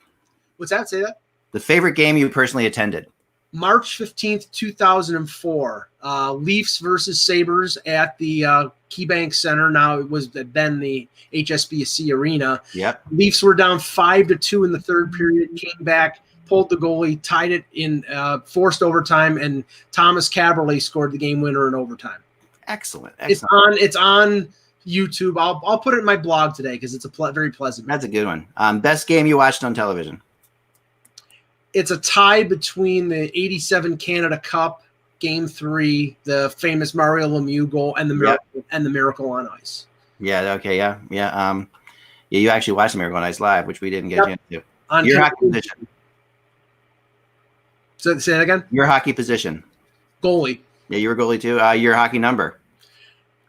What's that? Say that. The favorite game you personally attended? March 15th, 2004. Leafs versus Sabres at the KeyBank Center. Now it was then the HSBC Arena. Yep. Leafs were down 5-2 in the third period. Came back, pulled the goalie, tied it in forced overtime, and Thomas Caberlet scored the game winner in overtime. Excellent. It's on YouTube. I'll put it in my blog today because it's a very pleasant. That's a good one. Best game you watched on television? It's a tie between the 87 Canada Cup Game 3, the famous Mario Lemieux goal, and the Miracle on Ice. Yeah. Okay. Yeah. Yeah. You actually watched the Miracle on Ice live, which we didn't get you into. On Your hockey position. So say that again. Your hockey position. Goalie. Yeah, you were goalie too. Your hockey number.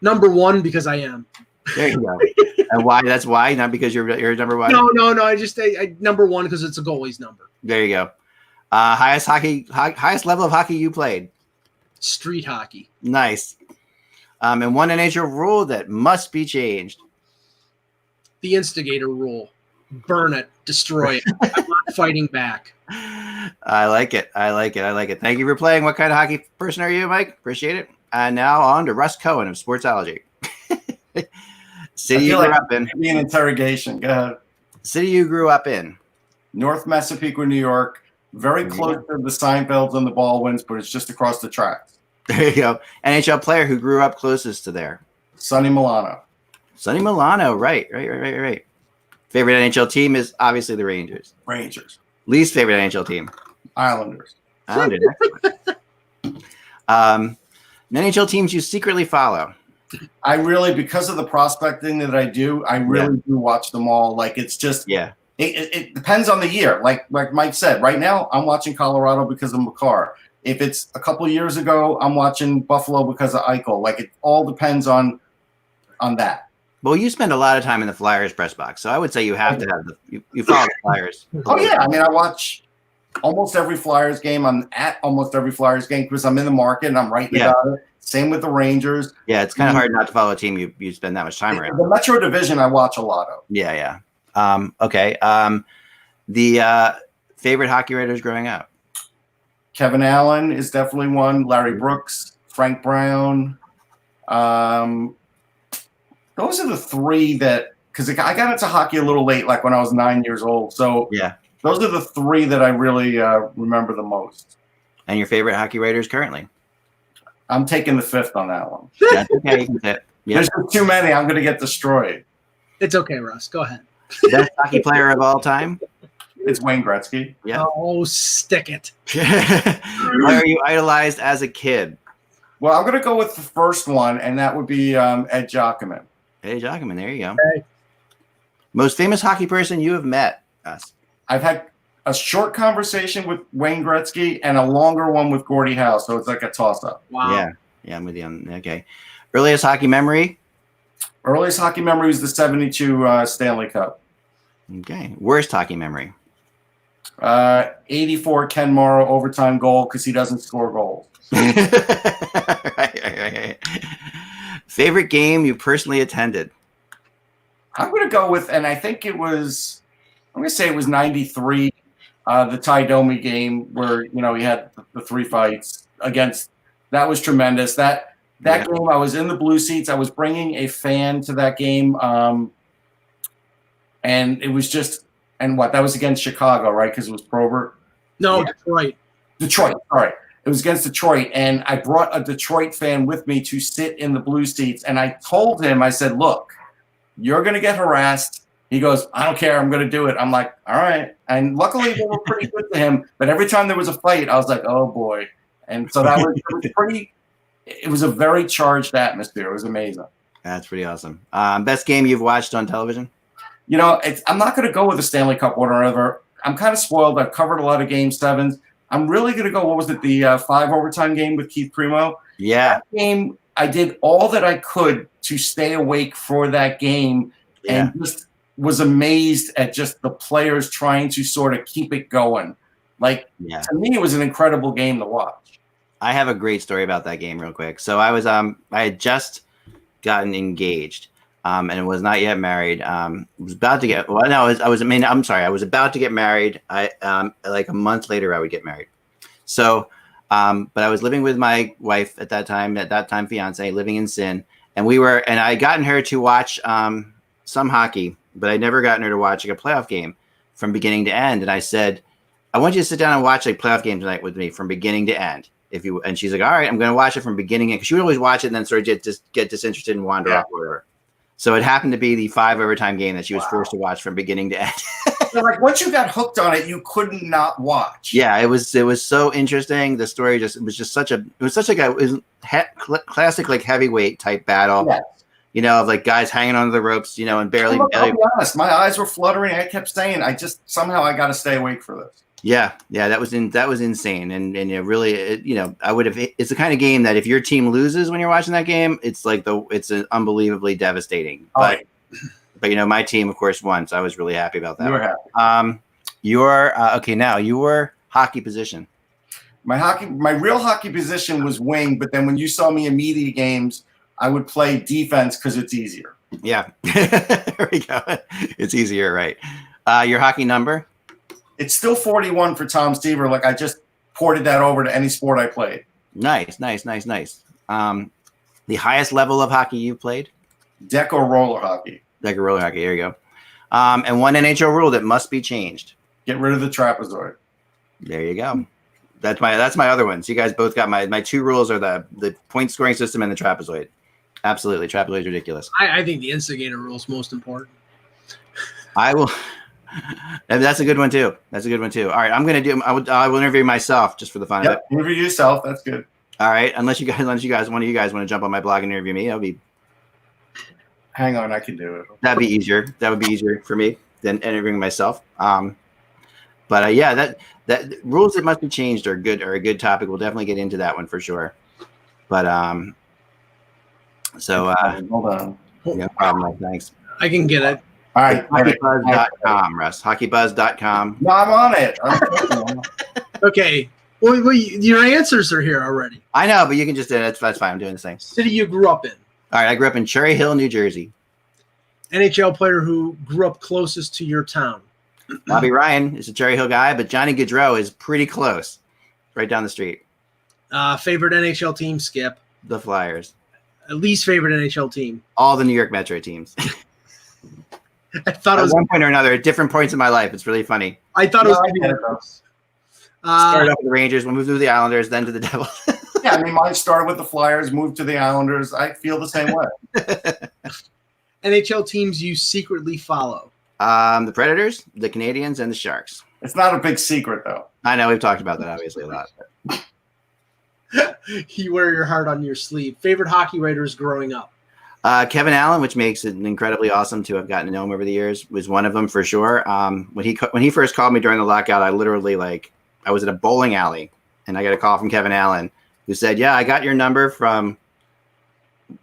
Number 1 because I am. There you go. And why? That's why, not because you're number 1. No. I number 1 because it's a goalie's number. There you go. Highest level of hockey you played? Street hockey. Nice. And one NHL rule that must be changed. The instigator rule. Burn it. Destroy it. I'm not fighting back. I like it. Thank you for playing. What kind of hockey person are you, Mike? Appreciate it. And now on to Russ Cohen of Sportsology. City you grew up in. Be an interrogation. Go ahead. City you grew up in. North Massapequa, New York. Very close to the Seinfelds and the Baldwins, but it's just across the tracks. There you go. NHL player who grew up closest to there. Sonny Milano. Sonny Milano. Right. Favorite NHL team is obviously the Rangers. Least favorite NHL team? Islanders. NHL teams you secretly follow? I really, because of the prospecting that I do, I really do watch them all. Like, it's just, it depends on the year. Like Mike said, right now I'm watching Colorado because of Makar. If it's a couple of years ago, I'm watching Buffalo because of Eichel. Like, it all depends on that. Well, you spend a lot of time in the Flyers press box, so I would say you have to have you follow the Flyers. Oh yeah, I mean, I watch almost every Flyers game. I'm at almost every Flyers game because I'm in the market and I'm writing about it. Same with the Rangers. Yeah, it's kind of hard not to follow a team you spend that much time around. The Metro Division, I watch a lot of. Yeah. Okay. The favorite hockey writers growing up? Kevin Allen is definitely one. Larry Brooks, Frank Brown. Those are the three that, because I got into hockey a little late, like when I was 9 years old. So those are the three that I really remember the most. And your favorite hockey writers currently? I'm taking the fifth on that one. That's okay. You can say it. There's too many. I'm going to get destroyed. It's okay, Russ. Go ahead. Best hockey player of all time? It's Wayne Gretzky. Yeah. Oh, stick it. Player you idolized as a kid? Well, I'm going to go with the first one, and that would be Ed Jockerman. Ed Jockerman, there you go. Okay. Most famous hockey person you have met? Us. I've had a short conversation with Wayne Gretzky and a longer one with Gordie Howe, so it's like a toss-up. Wow. Yeah, I'm with you on. Okay. Earliest hockey memory? Earliest hockey memory was the 72 Stanley Cup. Okay. Worst hockey memory. 84 Ken Morrow overtime goal because he doesn't score goals. right. Favorite game you personally attended? I'm going to go with, and I think I'm going to say it was 93, the Ty Domi game where, he had the 3 fights against. That was tremendous. That game, I was in the blue seats. I was bringing a fan to that game. And it was just, that was against Chicago, right? Because it was Probert. No, yeah. Detroit. All right. It was against Detroit. And I brought a Detroit fan with me to sit in the blue seats. And I told him, I said, look, you're going to get harassed. He goes, I don't care. I'm going to do it. I'm like, all right. And luckily they were pretty good to him. But every time there was a fight, I was like, oh boy. And so it was a very charged atmosphere. It was amazing. That's pretty awesome. Best game you've watched on television? I'm not going to go with the Stanley Cup winner ever. I'm kind of spoiled. I've covered a lot of Game 7s. I'm really going to go, what was it, the 5 overtime game with Keith Primo? Yeah. That game, I did all that I could to stay awake for that game and just was amazed at just the players trying to sort of keep it going. To me, it was an incredible game to watch. I have a great story about that game real quick. So I had just gotten engaged. And was not yet married. Was about to get. Well, no, I was about to get married. Like a month later, I would get married. So, but I was living with my wife at that time fiance, living in Sin, and I had gotten her to watch some hockey, but I'd never gotten her to watch like a playoff game from beginning to end. And I said, I want you to sit down and watch like playoff game tonight with me from beginning to end. And she's like, all right, I'm going to watch it from beginning, because she would always watch it and then sort of get disinterested and wander off or whatever. So it happened to be the 5 overtime game that she was forced to watch from beginning to end. So once you got hooked on it, you couldn't not watch. Yeah, it was so interesting. The story it was such a classic like heavyweight type battle. Yes. Of like guys hanging onto the ropes, and barely. I'll be honest, my eyes were fluttering. I kept saying, somehow I got to stay awake for this. Yeah, that was insane, and I would have. It's the kind of game that if your team loses when you're watching that game, it's unbelievably devastating. But my team, of course, won, so I was really happy about that. You were happy. Now your hockey position. My real hockey position was wing, but then when you saw me in media games, I would play defense because it's easier. Yeah, there we go. It's easier, right? Your hockey number. It's still 41 for Tom Seaver. I just ported that over to any sport I played. Nice. The highest level of hockey you've played? Deck or roller hockey. Deck or roller hockey. There you go. And one NHL rule that must be changed. Get rid of the trapezoid. There you go. That's my other one. So you guys both got my 2 rules are the point scoring system and the trapezoid. Absolutely. Trapezoid is ridiculous. I think the instigator rule is most important. I will. That's a good one too. All right, I'm gonna do. I will interview myself just for the fun of it. Interview yourself. That's good. All right, unless one of you guys want to jump on my blog and interview me, Hang on, I can do it. That'd be easier. That would be easier for me than interviewing myself. But that rules that must be changed are a good topic. We'll definitely get into that one for sure. But hold on. No problem. Thanks. I can get it. All right. HockeyBuzz.com, Russ. HockeyBuzz.com. No, I'm on it. Okay. Well, your answers are here already. I know, but you can just do it. That's fine. I'm doing the same. City you grew up in. All right. I grew up in Cherry Hill, New Jersey. NHL player who grew up closest to your town. Bobby Ryan is a Cherry Hill guy, but Johnny Gaudreau is pretty close. Right down the street. Favorite NHL team, Skip? The Flyers. Least favorite NHL team? All the New York Metro teams. I thought at one point or another, at different points in my life. It's really funny. I thought it was going to be started off with the Rangers, we moved to the Islanders, then to the Devils. Yeah, mine started with the Flyers, moved to the Islanders. I feel the same way. NHL teams you secretly follow? The Predators, the Canadians, and the Sharks. It's not a big secret, though. I know, we've talked about that obviously a lot. You wear your heart on your sleeve. Favorite hockey writers growing up? Kevin Allen, which makes it incredibly awesome to have gotten to know him over the years, was one of them for sure. When he first called me during the lockout, I literally I was at a bowling alley and I got a call from Kevin Allen who said, "Yeah, I got your number from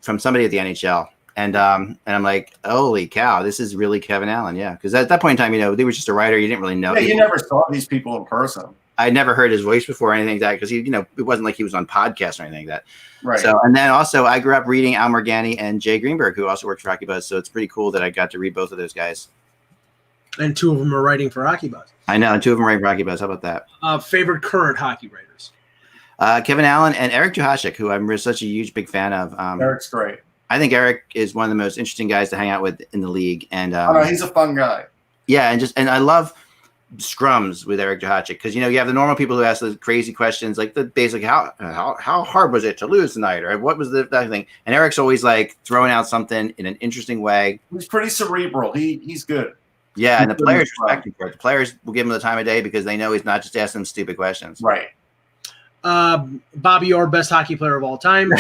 somebody at the NHL." And I'm like, holy cow, this is really Kevin Allen. Yeah. Because at that point in time, they were just a writer. You didn't really know. Yeah, you never saw these people in person. I'd never heard his voice before or anything like that because it wasn't like he was on podcasts or anything like that. Right. So, and then also I grew up reading Al Morgani and Jay Greenberg, who also works for HockeyBuzz. So it's pretty cool that I got to read both of those guys. And 2 of them are writing for HockeyBuzz. I know, and 2 of them are writing for HockeyBuzz. How about that? Favorite current hockey writers? Kevin Allen and Eric Duhashik, who I'm such a huge big fan of. Eric's great. I think Eric is one of the most interesting guys to hang out with in the league. And he's a fun guy. Yeah, and I love scrums with Eric Duhachik because you have the normal people who ask the crazy questions like the basic how hard was it to lose tonight or what was that thing, and Eric's always like throwing out something in an interesting way. He's pretty cerebral. He's good. Yeah, and the players respect him for it. The players will give him the time of day because they know he's not just asking them stupid questions. Right. Bobby Orr, best hockey player of all time.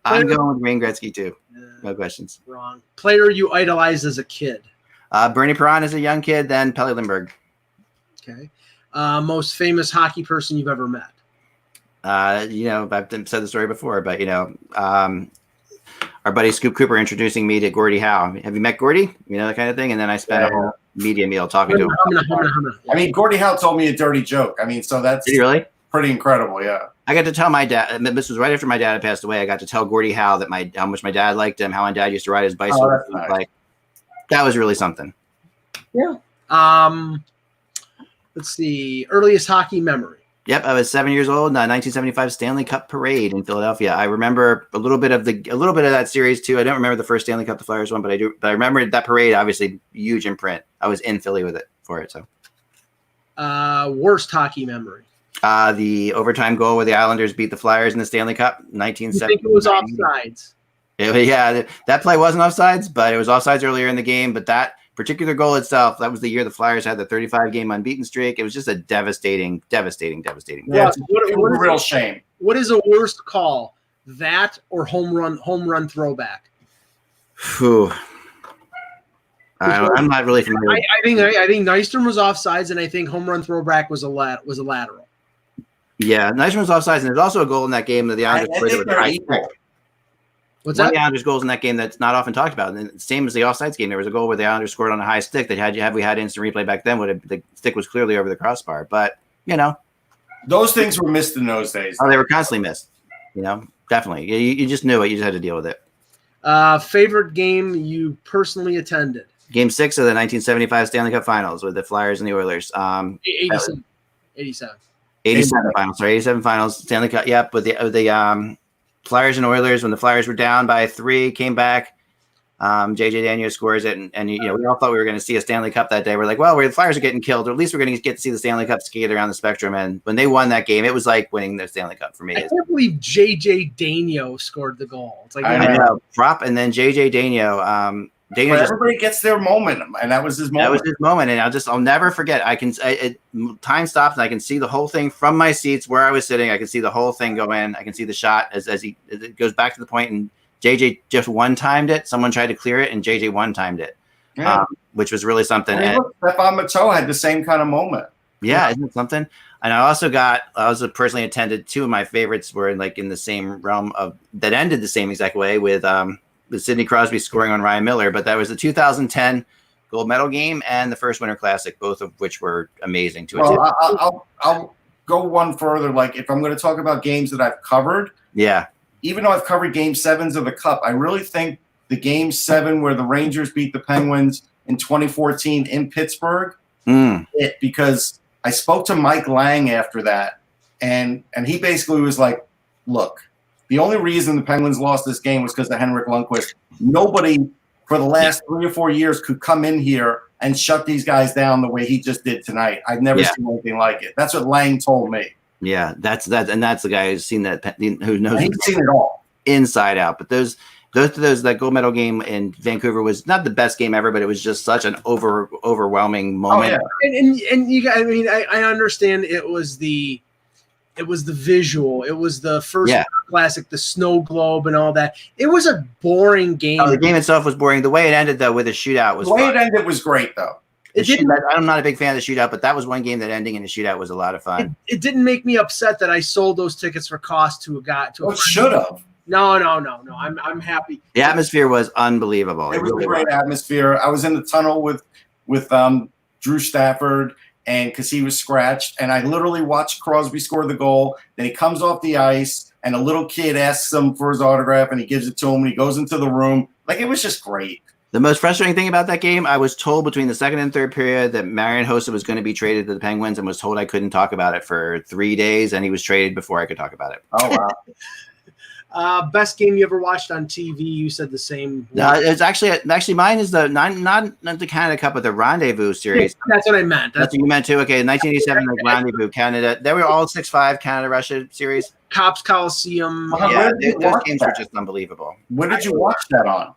I'm going with Wayne Gretzky too. No questions. Wrong. Player you idolized as a kid. Bernie Perron as a young kid, then Pelle Lindbergh. Okay. Most famous hockey person you've ever met. I've said the story before, but our buddy Scoop Cooper introducing me to Gordie Howe. Have you met Gordie? That kind of thing. And then I spent a whole media meal talking to him. I mean, Gordie Howe told me a dirty joke. I mean, so that's Did he really? Pretty incredible. Yeah. I got to tell my dad. This was right after my dad had passed away. I got to tell Gordie Howe that how much my dad liked him, how my dad used to ride his bicycle. Oh, that's nice. Like that was really something. Yeah. Let's see. Earliest hockey memory. Yep, I was 7 years old. 1975 Stanley Cup parade in Philadelphia. I remember a little bit of that series too. I don't remember the first Stanley Cup the Flyers won, but I do. But I remember that parade. Obviously, huge imprint. I was in Philly for it. So, worst hockey memory. The overtime goal where the Islanders beat the Flyers in the Stanley Cup, 1970. I think it was offsides. Yeah, that play wasn't offsides, but it was offsides earlier in the game. But that particular goal itself, that was the year the Flyers had the 35-game unbeaten streak. It was just a devastating. Yeah, what it's a real shame. What is a worst call? That or home run throwback? Whew. I'm not really familiar. I think Nystrom was offsides, and I think home run throwback was a lateral. Yeah, Nystrom was offsides, and there's also a goal in that game that the Islanders played with a high stick. What's One that? of the Islanders goals in that game that's not often talked about. And same as the offsides game, there was a goal where the Islanders scored on a high stick that had we had instant replay back then, the stick was clearly over the crossbar. But those things were missed in those days. Oh, they were constantly missed. Definitely. You just knew it. You just had to deal with it. Favorite game you personally attended? Game 6 of the 1975 Stanley Cup Finals with the Flyers and the Oilers. 87 finals. Sorry, 87 finals Stanley Cup. Yep, with the Flyers and Oilers, when the Flyers were down by 3, came back. JJ Daniel scores it, and we all thought we were going to see a Stanley Cup that day. We're like, well, the Flyers are getting killed, or at least we're going to get to see the Stanley Cup skate around the spectrum. And when they won that game, it was like winning the Stanley Cup for me. I can't believe JJ Daniel scored the goal. It's like I know, prop, and then JJ Daniel. Everybody gets their moment, and that was his moment. That was his moment, and I'll never forget. Time stops, and I can see the whole thing from my seats where I was sitting. I can see the whole thing go in. I can see the shot as it goes back to the point, and JJ just one-timed it. Someone tried to clear it, and JJ one-timed it, which was really something. Stephane Matteau had the same kind of moment. Yeah, isn't it something? And I also personally attended 2 of my favorites were in the same realm of that ended the same exact way with Sidney Crosby scoring on Ryan Miller, but that was the 2010 gold medal game and the first Winter Classic, both of which were amazing to attend. Well, I'll go one further. Like if I'm going to talk about games that I've covered, even though I've covered Game 7s of the Cup, I really think the Game 7 where the Rangers beat the Penguins in 2014 in Pittsburgh, because I spoke to Mike Lang after that, and he basically was like, look, the only reason the Penguins lost this game was because of Henrik Lundqvist. Nobody for the last 3 or 4 years could come in here and shut these guys down the way he just did tonight. I've never seen anything like it. That's what Lang told me. Yeah, that's the guy who's seen that, who knows. He's seen it all inside out. But that gold medal game in Vancouver was not the best game ever, but it was just such an overwhelming moment. Oh, yeah. And you guys, I mean, I understand it was the visual. It was the first classic, the snow globe and all that. It was a boring game. Oh, the game itself was boring. The way it ended, though, with a shootout was fun. The way it ended was great, though. I'm not a big fan of the shootout, but that was one game that ending in a shootout was a lot of fun. It didn't make me upset that I sold those tickets for cost to a guy. Should have. No. I'm happy. The atmosphere was unbelievable. It was a great atmosphere. I was in the tunnel with Drew Stafford, and because he was scratched, and I literally watched Crosby score the goal. Then he comes off the ice, and a little kid asks him for his autograph, and he gives it to him. And he goes into the room. Like, it was just great. The most frustrating thing about that game, I was told between the second and third period that Marian Hossa was going to be traded to the Penguins, and was told I couldn't talk about it for 3 days, and he was traded before I could talk about it. Oh, wow. Best game you ever watched on TV? You said the same. No, it's actually mine is the not the Canada Cup, but the Rendezvous series. That's what I meant. That's what you meant too. Okay, 1987, like Rendezvous, Canada. They were all 6-5 Canada-Russia series. Cops Coliseum. Yeah, those games were just unbelievable. Where did you watch that on?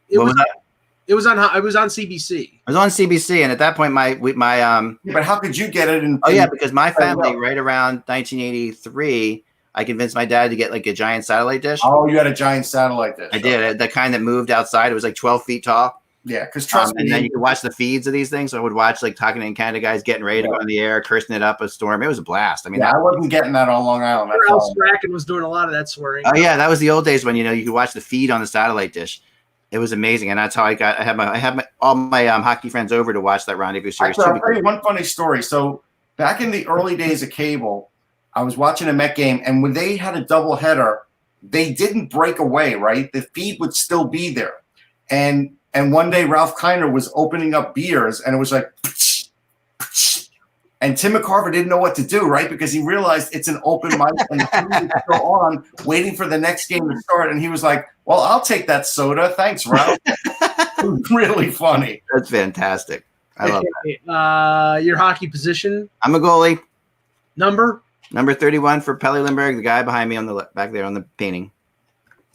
It was on CBC. I was on CBC, and at that point, my But how could you get it in? because my family right around 1983, I convinced my dad to get like a giant satellite dish. Oh, you had a giant satellite dish. I did. The kind that moved outside. It was like 12 feet tall. Yeah, because trust me. And then you could watch the feeds of these things. So I would watch like Talking in Canada guys getting ready to go in the air, cursing it up a storm. It was a blast. I mean, I wasn't getting that on Long Island. Al Strachan was doing a lot of that swearing. Oh yeah, that was the old days when you could watch the feed on the satellite dish. It was amazing, and that's how I had all my hockey friends over to watch that Rendezvous series. I'll tell you one funny story. So back in the early days of cable, I was watching a Met game, and when they had a doubleheader, they didn't break away. Right, the feed would still be there, and one day Ralph Kiner was opening up beers, and it was like, and Tim McCarver didn't know what to do, right, because he realized it's an open mic and the feed is still on, waiting for the next game to start, and he was like, "Well, I'll take that soda, thanks, Ralph." It was really funny. That's fantastic. I love that. Your hockey position? I'm a goalie. Number 31 for Pelle Lindbergh, the guy behind me on the back there on the painting.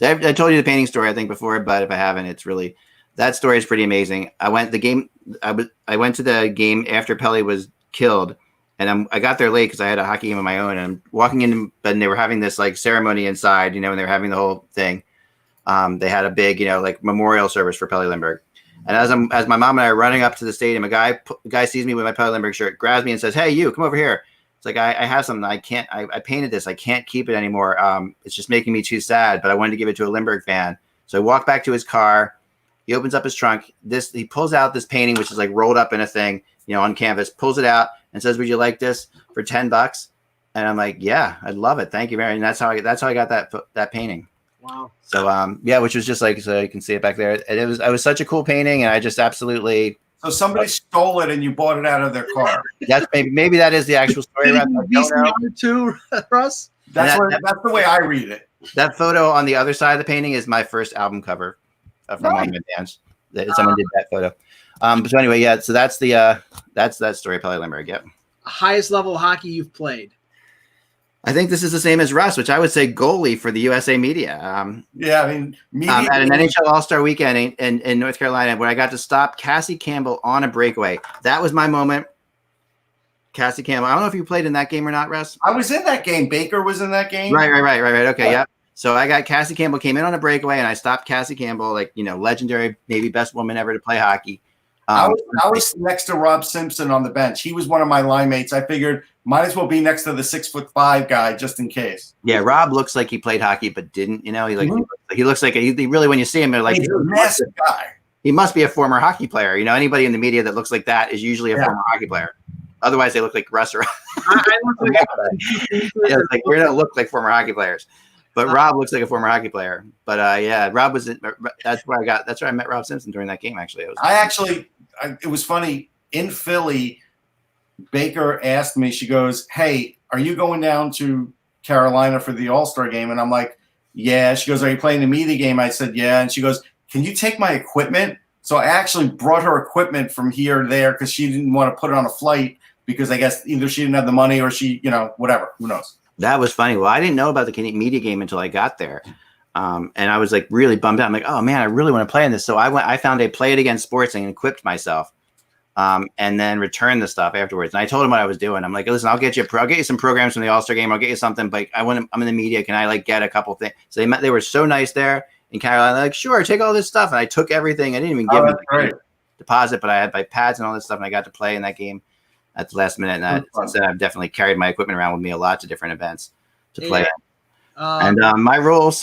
I told you the painting story, I think, before, but if I haven't, it's really that story is pretty amazing. I went to the game after Pelle was killed, and I got there late because I had a hockey game of my own. And I'm walking in, and they were having this like ceremony inside, and they were having the whole thing. They had a big, like memorial service for Pelle Lindbergh. And as my mom and I are running up to the stadium, a guy sees me with my Pelle Lindbergh shirt, grabs me and says, "Hey, you, come over here." It's like, I have something. I painted this. I can't keep it anymore. It's just making me too sad, but I wanted to give it to a Lindbergh fan. So I walk back to his car. He opens up his trunk. He pulls out this painting, which is like rolled up in a thing, on canvas, pulls it out and says, "Would you like this for $10?" And I'm like, "Yeah, I'd love it. Thank you very much." And that's how I got that painting. Wow. So, which was just like, so you can see it back there. And it was such a cool painting. And I just absolutely. So somebody stole it and you bought it out of their car. That's maybe that is the actual story. Too, Russ. That's the way I read it. That photo on the other side of the painting is my first album cover from one of my bands. Someone did that photo. So anyway, yeah. So that's that story, Pelle Lindbergh. Yep. Highest level of hockey you've played. I think this is the same as Russ, which I would say goalie for the USA Media. Yeah, I mean, at an NHL All-Star weekend in North Carolina, where I got to stop Cassie Campbell on a breakaway. That was my moment. Cassie Campbell. I don't know if you played in that game or not, Russ. I was in that game. Baker was in that game. Right. Okay, yeah. So I got Cassie Campbell came in on a breakaway, and I stopped Cassie Campbell, legendary, maybe best woman ever to play hockey. I was next to Rob Simpson on the bench. He was one of my line mates. I figured might as well be next to the 6'5" guy just in case. Yeah, Rob looks like he played hockey, but didn't. He looks like he really, when you see him, they're like, he's a massive guy. He must be a former hockey player. Anybody in the media that looks like that is usually a former hockey player. Otherwise, they look like Russ or we don't look like former hockey players. But Rob looks like a former hockey player. But Rob was. That's where I met Rob Simpson during that game. Actually, it was funny in Philly. Baker asked me. She goes, "Hey, are you going down to Carolina for the All-Star game?" And I'm like, "Yeah." She goes, "Are you playing the media game?" I said, "Yeah." And she goes, "Can you take my equipment?" So I actually brought her equipment from here to there because she didn't want to put it on a flight because I guess either she didn't have the money or she, whatever. Who knows? That was funny. Well, I didn't know about the media game until I got there. And I was like really bummed out. I'm like, oh man, I really want to play in this. So I found a Play It Again Sports and equipped myself. And then returned the stuff afterwards. And I told him what I was doing. I'm like, listen, I'll get you some programs from the All-Star game. I'll get you something, but I'm in the media. Can I get a couple things? So they were so nice there in Carolina. They're like, sure, take all this stuff. And I took everything. I didn't even give them the deposit, but I had my pads and all this stuff. And I got to play in that game at the last minute. And since then, I've definitely carried my equipment around with me a lot to different events to play. And my rule is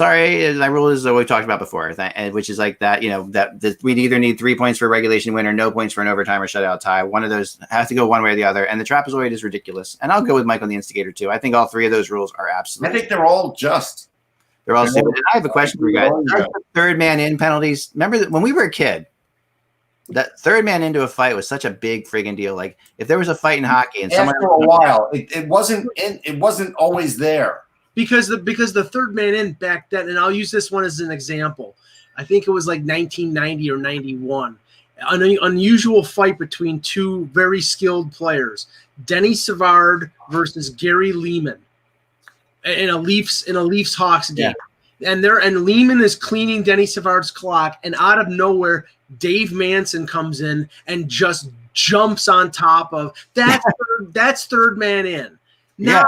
what we talked about before, which is like that, that we'd either need 3 points for a regulation win or no points for an overtime or shutout tie. One of those has to go one way or the other. And the trapezoid is ridiculous. And I'll go with Mike on the instigator too. I think all three of those rules are absolutely. I think they're all just. They're all stupid. I have a question for you guys. Third man in penalties. Remember that when we were a kid, that third man into a fight was such a big friggin' deal. Like if there was a fight in hockey and after a while, it wasn't always there. Because the third man in back then, and I'll use this one as an example. I think it was like 1990 or 91. An unusual fight between two very skilled players, Denny Savard versus Gary Lehman, in a Leafs Hawks game. Yeah. And Lehman is cleaning Denny Savard's clock, and out of nowhere, Dave Manson comes in and just jumps on top of that's third man in. Now,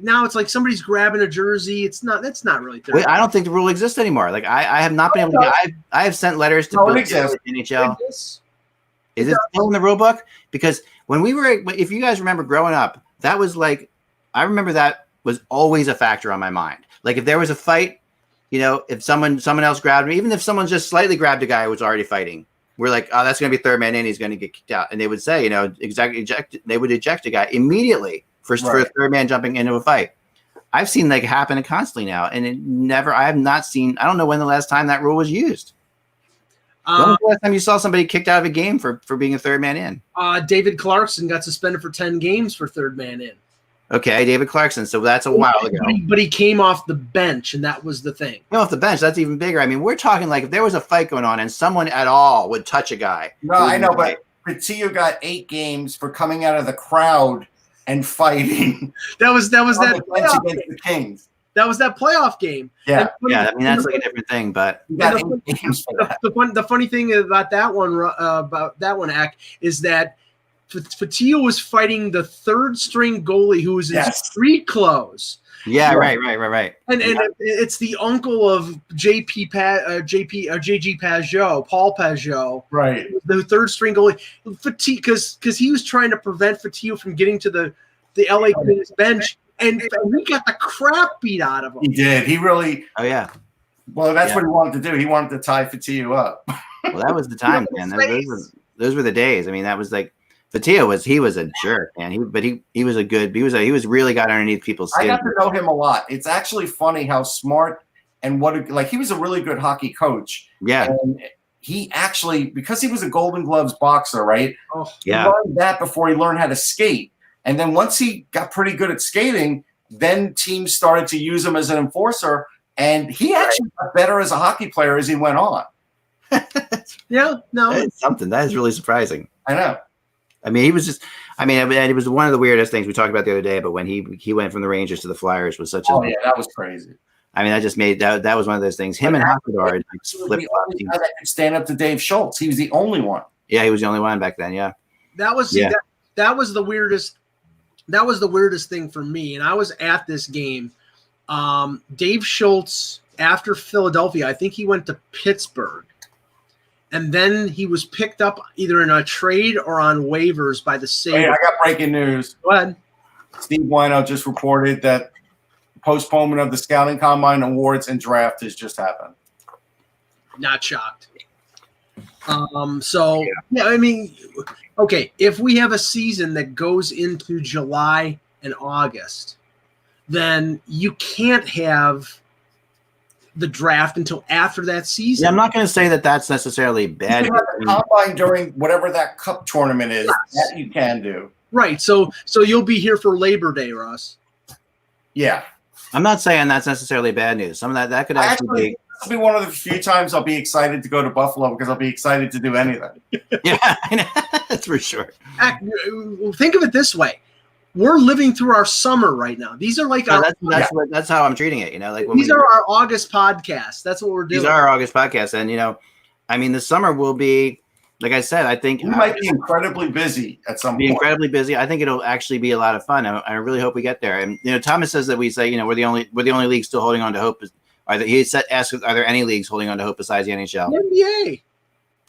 now it's like somebody's grabbing a jersey. That's not really third. Wait, I don't think the rule exists anymore. Like I have not been able to I have sent letters to NHL. Is it still in the rule book? Because when we were, if you guys remember growing up, that was like, I remember that was always a factor on my mind. Like if there was a fight, if someone else grabbed me, even if someone just slightly grabbed a guy who was already fighting, we're like, oh, that's going to be third man in. He's going to get kicked out. And they would say, they would eject a guy immediately for a third man jumping into a fight. I've seen that happen constantly now. And I have not seen, I don't know when the last time that rule was used. When was the last time you saw somebody kicked out of a game for being a third man in? David Clarkson got suspended for 10 games for third man in. Okay, David Clarkson. So that's a while ago. But he came off the bench, and that was the thing. Off the bench, that's even bigger. I mean, we're talking like if there was a fight going on and someone at all would touch a guy. No, I know, but Patillo got 8 games for coming out of the crowd and fighting. That was that against the Kings. That was that playoff game. Yeah, I mean that's like a different thing, but the funny thing about that one, Ack, is that Patillo was fighting the third string goalie who was in street clothes. Yeah, right. And it's the uncle of JG Pajot, Paul Pajot, right? The third string goalie, because he was trying to prevent Patillo from getting to the LA Kings bench, and he got the crap beat out of him. He did. He really. Oh yeah. Well, that's what he wanted to do. He wanted to tie Patillo up. Well, that was the time, man. Those were the days. I mean, that was like. Patillo was a jerk, man. He was really got underneath people's skin. I got to know him a lot. It's actually funny how smart and he was a really good hockey coach. Yeah. And he actually, because he was a Golden Gloves boxer, right? He learned that before he learned how to skate. And then once he got pretty good at skating, then teams started to use him as an enforcer. And he actually got better as a hockey player as he went on. Yeah, no. That's something. That is really surprising. I know. I mean, it was one of the weirdest things we talked about the other day. But when he went from the Rangers to the Flyers was such that was crazy. I mean, that just made that was one of those things. Him and Hockeyard flip flop. That could stand up to Dave Schultz. He was the only one. Yeah, he was the only one back then. Yeah, that was that was the weirdest. That was the weirdest thing for me. And I was at this game. Dave Schultz after Philadelphia, I think he went to Pittsburgh. And then he was picked up either in a trade or on waivers by the Sabres. Hey, I got breaking news. Go ahead. Steve Wino just reported that postponement of the Scouting Combine Awards and draft has just happened. Not shocked. I mean, okay, if we have a season that goes into July and August, then you can't have the draft until after that season. Yeah, I'm not going to say that that's necessarily bad. You can have the combine during whatever that cup tournament is. That you can do. Right. So you'll be here for Labor Day, Russ. Yeah. I'm not saying that's necessarily bad news. Some of that could actually be. This will be one of the few times I'll be excited to go to Buffalo because I'll be excited to do anything. Yeah, that's for sure. Think of it this way. We're living through our summer right now. These are like that's how I'm treating it. Like these are our August podcasts. That's what we're doing. These are our August podcasts, and I mean, the summer will be, like I said, I think we might be incredibly busy at some point. Incredibly busy. I think it'll actually be a lot of fun. I really hope we get there. And Thomas says that we say we're the only league still holding on to hope. He asked, are there any leagues holding on to hope besides the NHL? The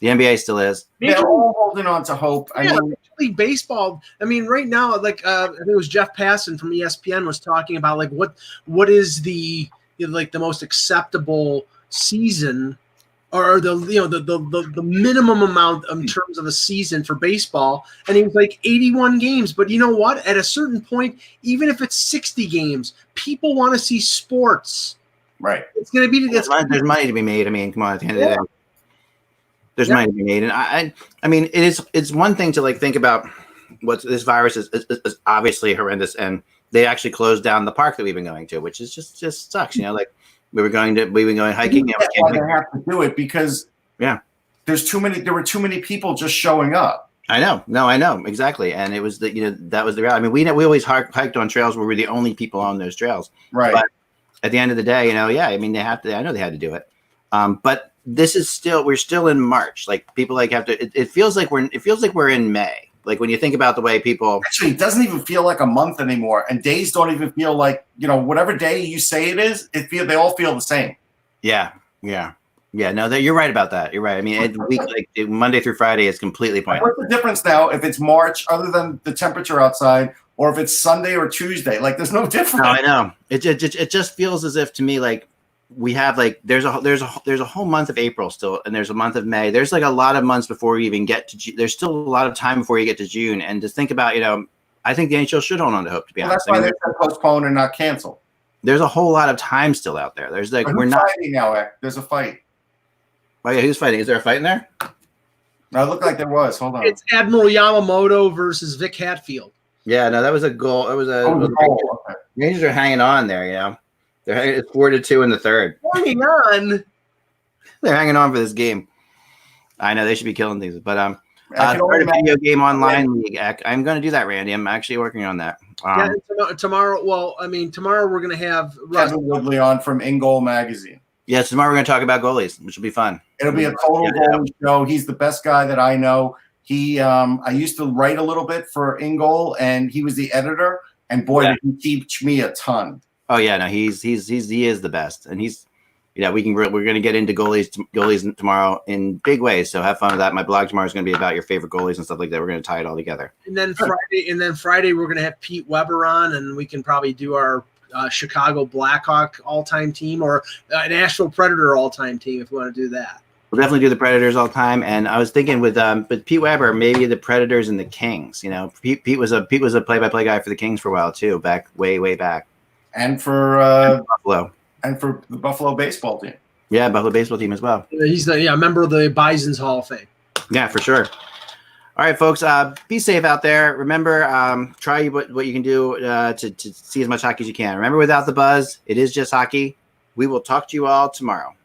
NBA. The NBA still is. They're all holding on to hope. I mean, Major League Baseball. I mean, right now, like I think it was Jeff Passan from ESPN was talking about like what is the like the most acceptable season, or the minimum amount in terms of a season for baseball, and he was like 81 games. But you know what? At a certain point, even if it's 60 games, people want to see sports. right. It's going to be There's money to be made. I mean, come on, at the end of the day. There's money to be made, and I mean, it's one thing to like think about what this virus is obviously horrendous, and they actually closed down the park that we've been going to, which is just sucks, you know. Like we've been going hiking. That's why they have to do it, because there were too many people just showing up. I know exactly, and it was that was the reality. I mean, we always hiked on trails where we're the only people on those trails, right? But at the end of the day, I mean, I know they had to do it, but. We're still in March. Like people like have to. It feels like we're in May. Like when you think about the way people. Actually, it doesn't even feel like a month anymore, and days don't even feel like whatever day you say it is. They all feel the same. Yeah. No, you're right about that. You're right. I mean, week like Monday through Friday is completely pointless. What's the difference now if it's March, other than the temperature outside, or if it's Sunday or Tuesday? Like there's no difference. No, I know. It just feels as if to me like. We have like there's a whole month of April still, and there's a month of May. There's like a lot of months before we even get to. There's still a lot of time before you get to June, and to think about, I think the NHL should hold on to hope. To be honest, that's why they said postpone and not cancel. There's a whole lot of time still out there. There's like we're not fighting now. There's a fight. Oh yeah, who's fighting? Is there a fight in there? No, it looked like there was. Hold on. It's Admiral Yamamoto versus Vic Hatfield. Yeah, no, that was a goal. It was a goal. Okay. Rangers are hanging on there. They're hanging. It's 4-2 in the third. Hanging on. They're hanging on for this game. I know they should be killing things, but start a video game online league. I'm going to do that, Randy. I'm actually working on that. Tomorrow. Well, I mean, tomorrow we're going to have Kevin Woodley on from In Goal Magazine. Yes, tomorrow we're going to talk about goalies, which will be fun. It'll be a total goalie show. He's the best guy that I know. I used to write a little bit for In Goal, and he was the editor. And boy, did he teach me a ton. Oh yeah, no, he is the best, and we're going to get into goalies tomorrow in big ways. So have fun with that. My blog tomorrow is going to be about your favorite goalies and stuff like that. We're going to tie it all together. And then Friday we're going to have Pete Weber on, and we can probably do our Chicago Blackhawk all-time team or Nashville Predator all-time team if we want to do that. We'll definitely do the Predators all the time. And I was thinking with Pete Weber, maybe the Predators and the Kings. Pete was a play-by-play guy for the Kings for a while too, back way back. And for Buffalo. And for the Buffalo baseball team. Yeah, Buffalo baseball team as well. He's a member of the Bison's Hall of Fame. Yeah, for sure. All right, folks, be safe out there. Remember, try what you can do to see as much hockey as you can. Remember, without the buzz, it is just hockey. We will talk to you all tomorrow.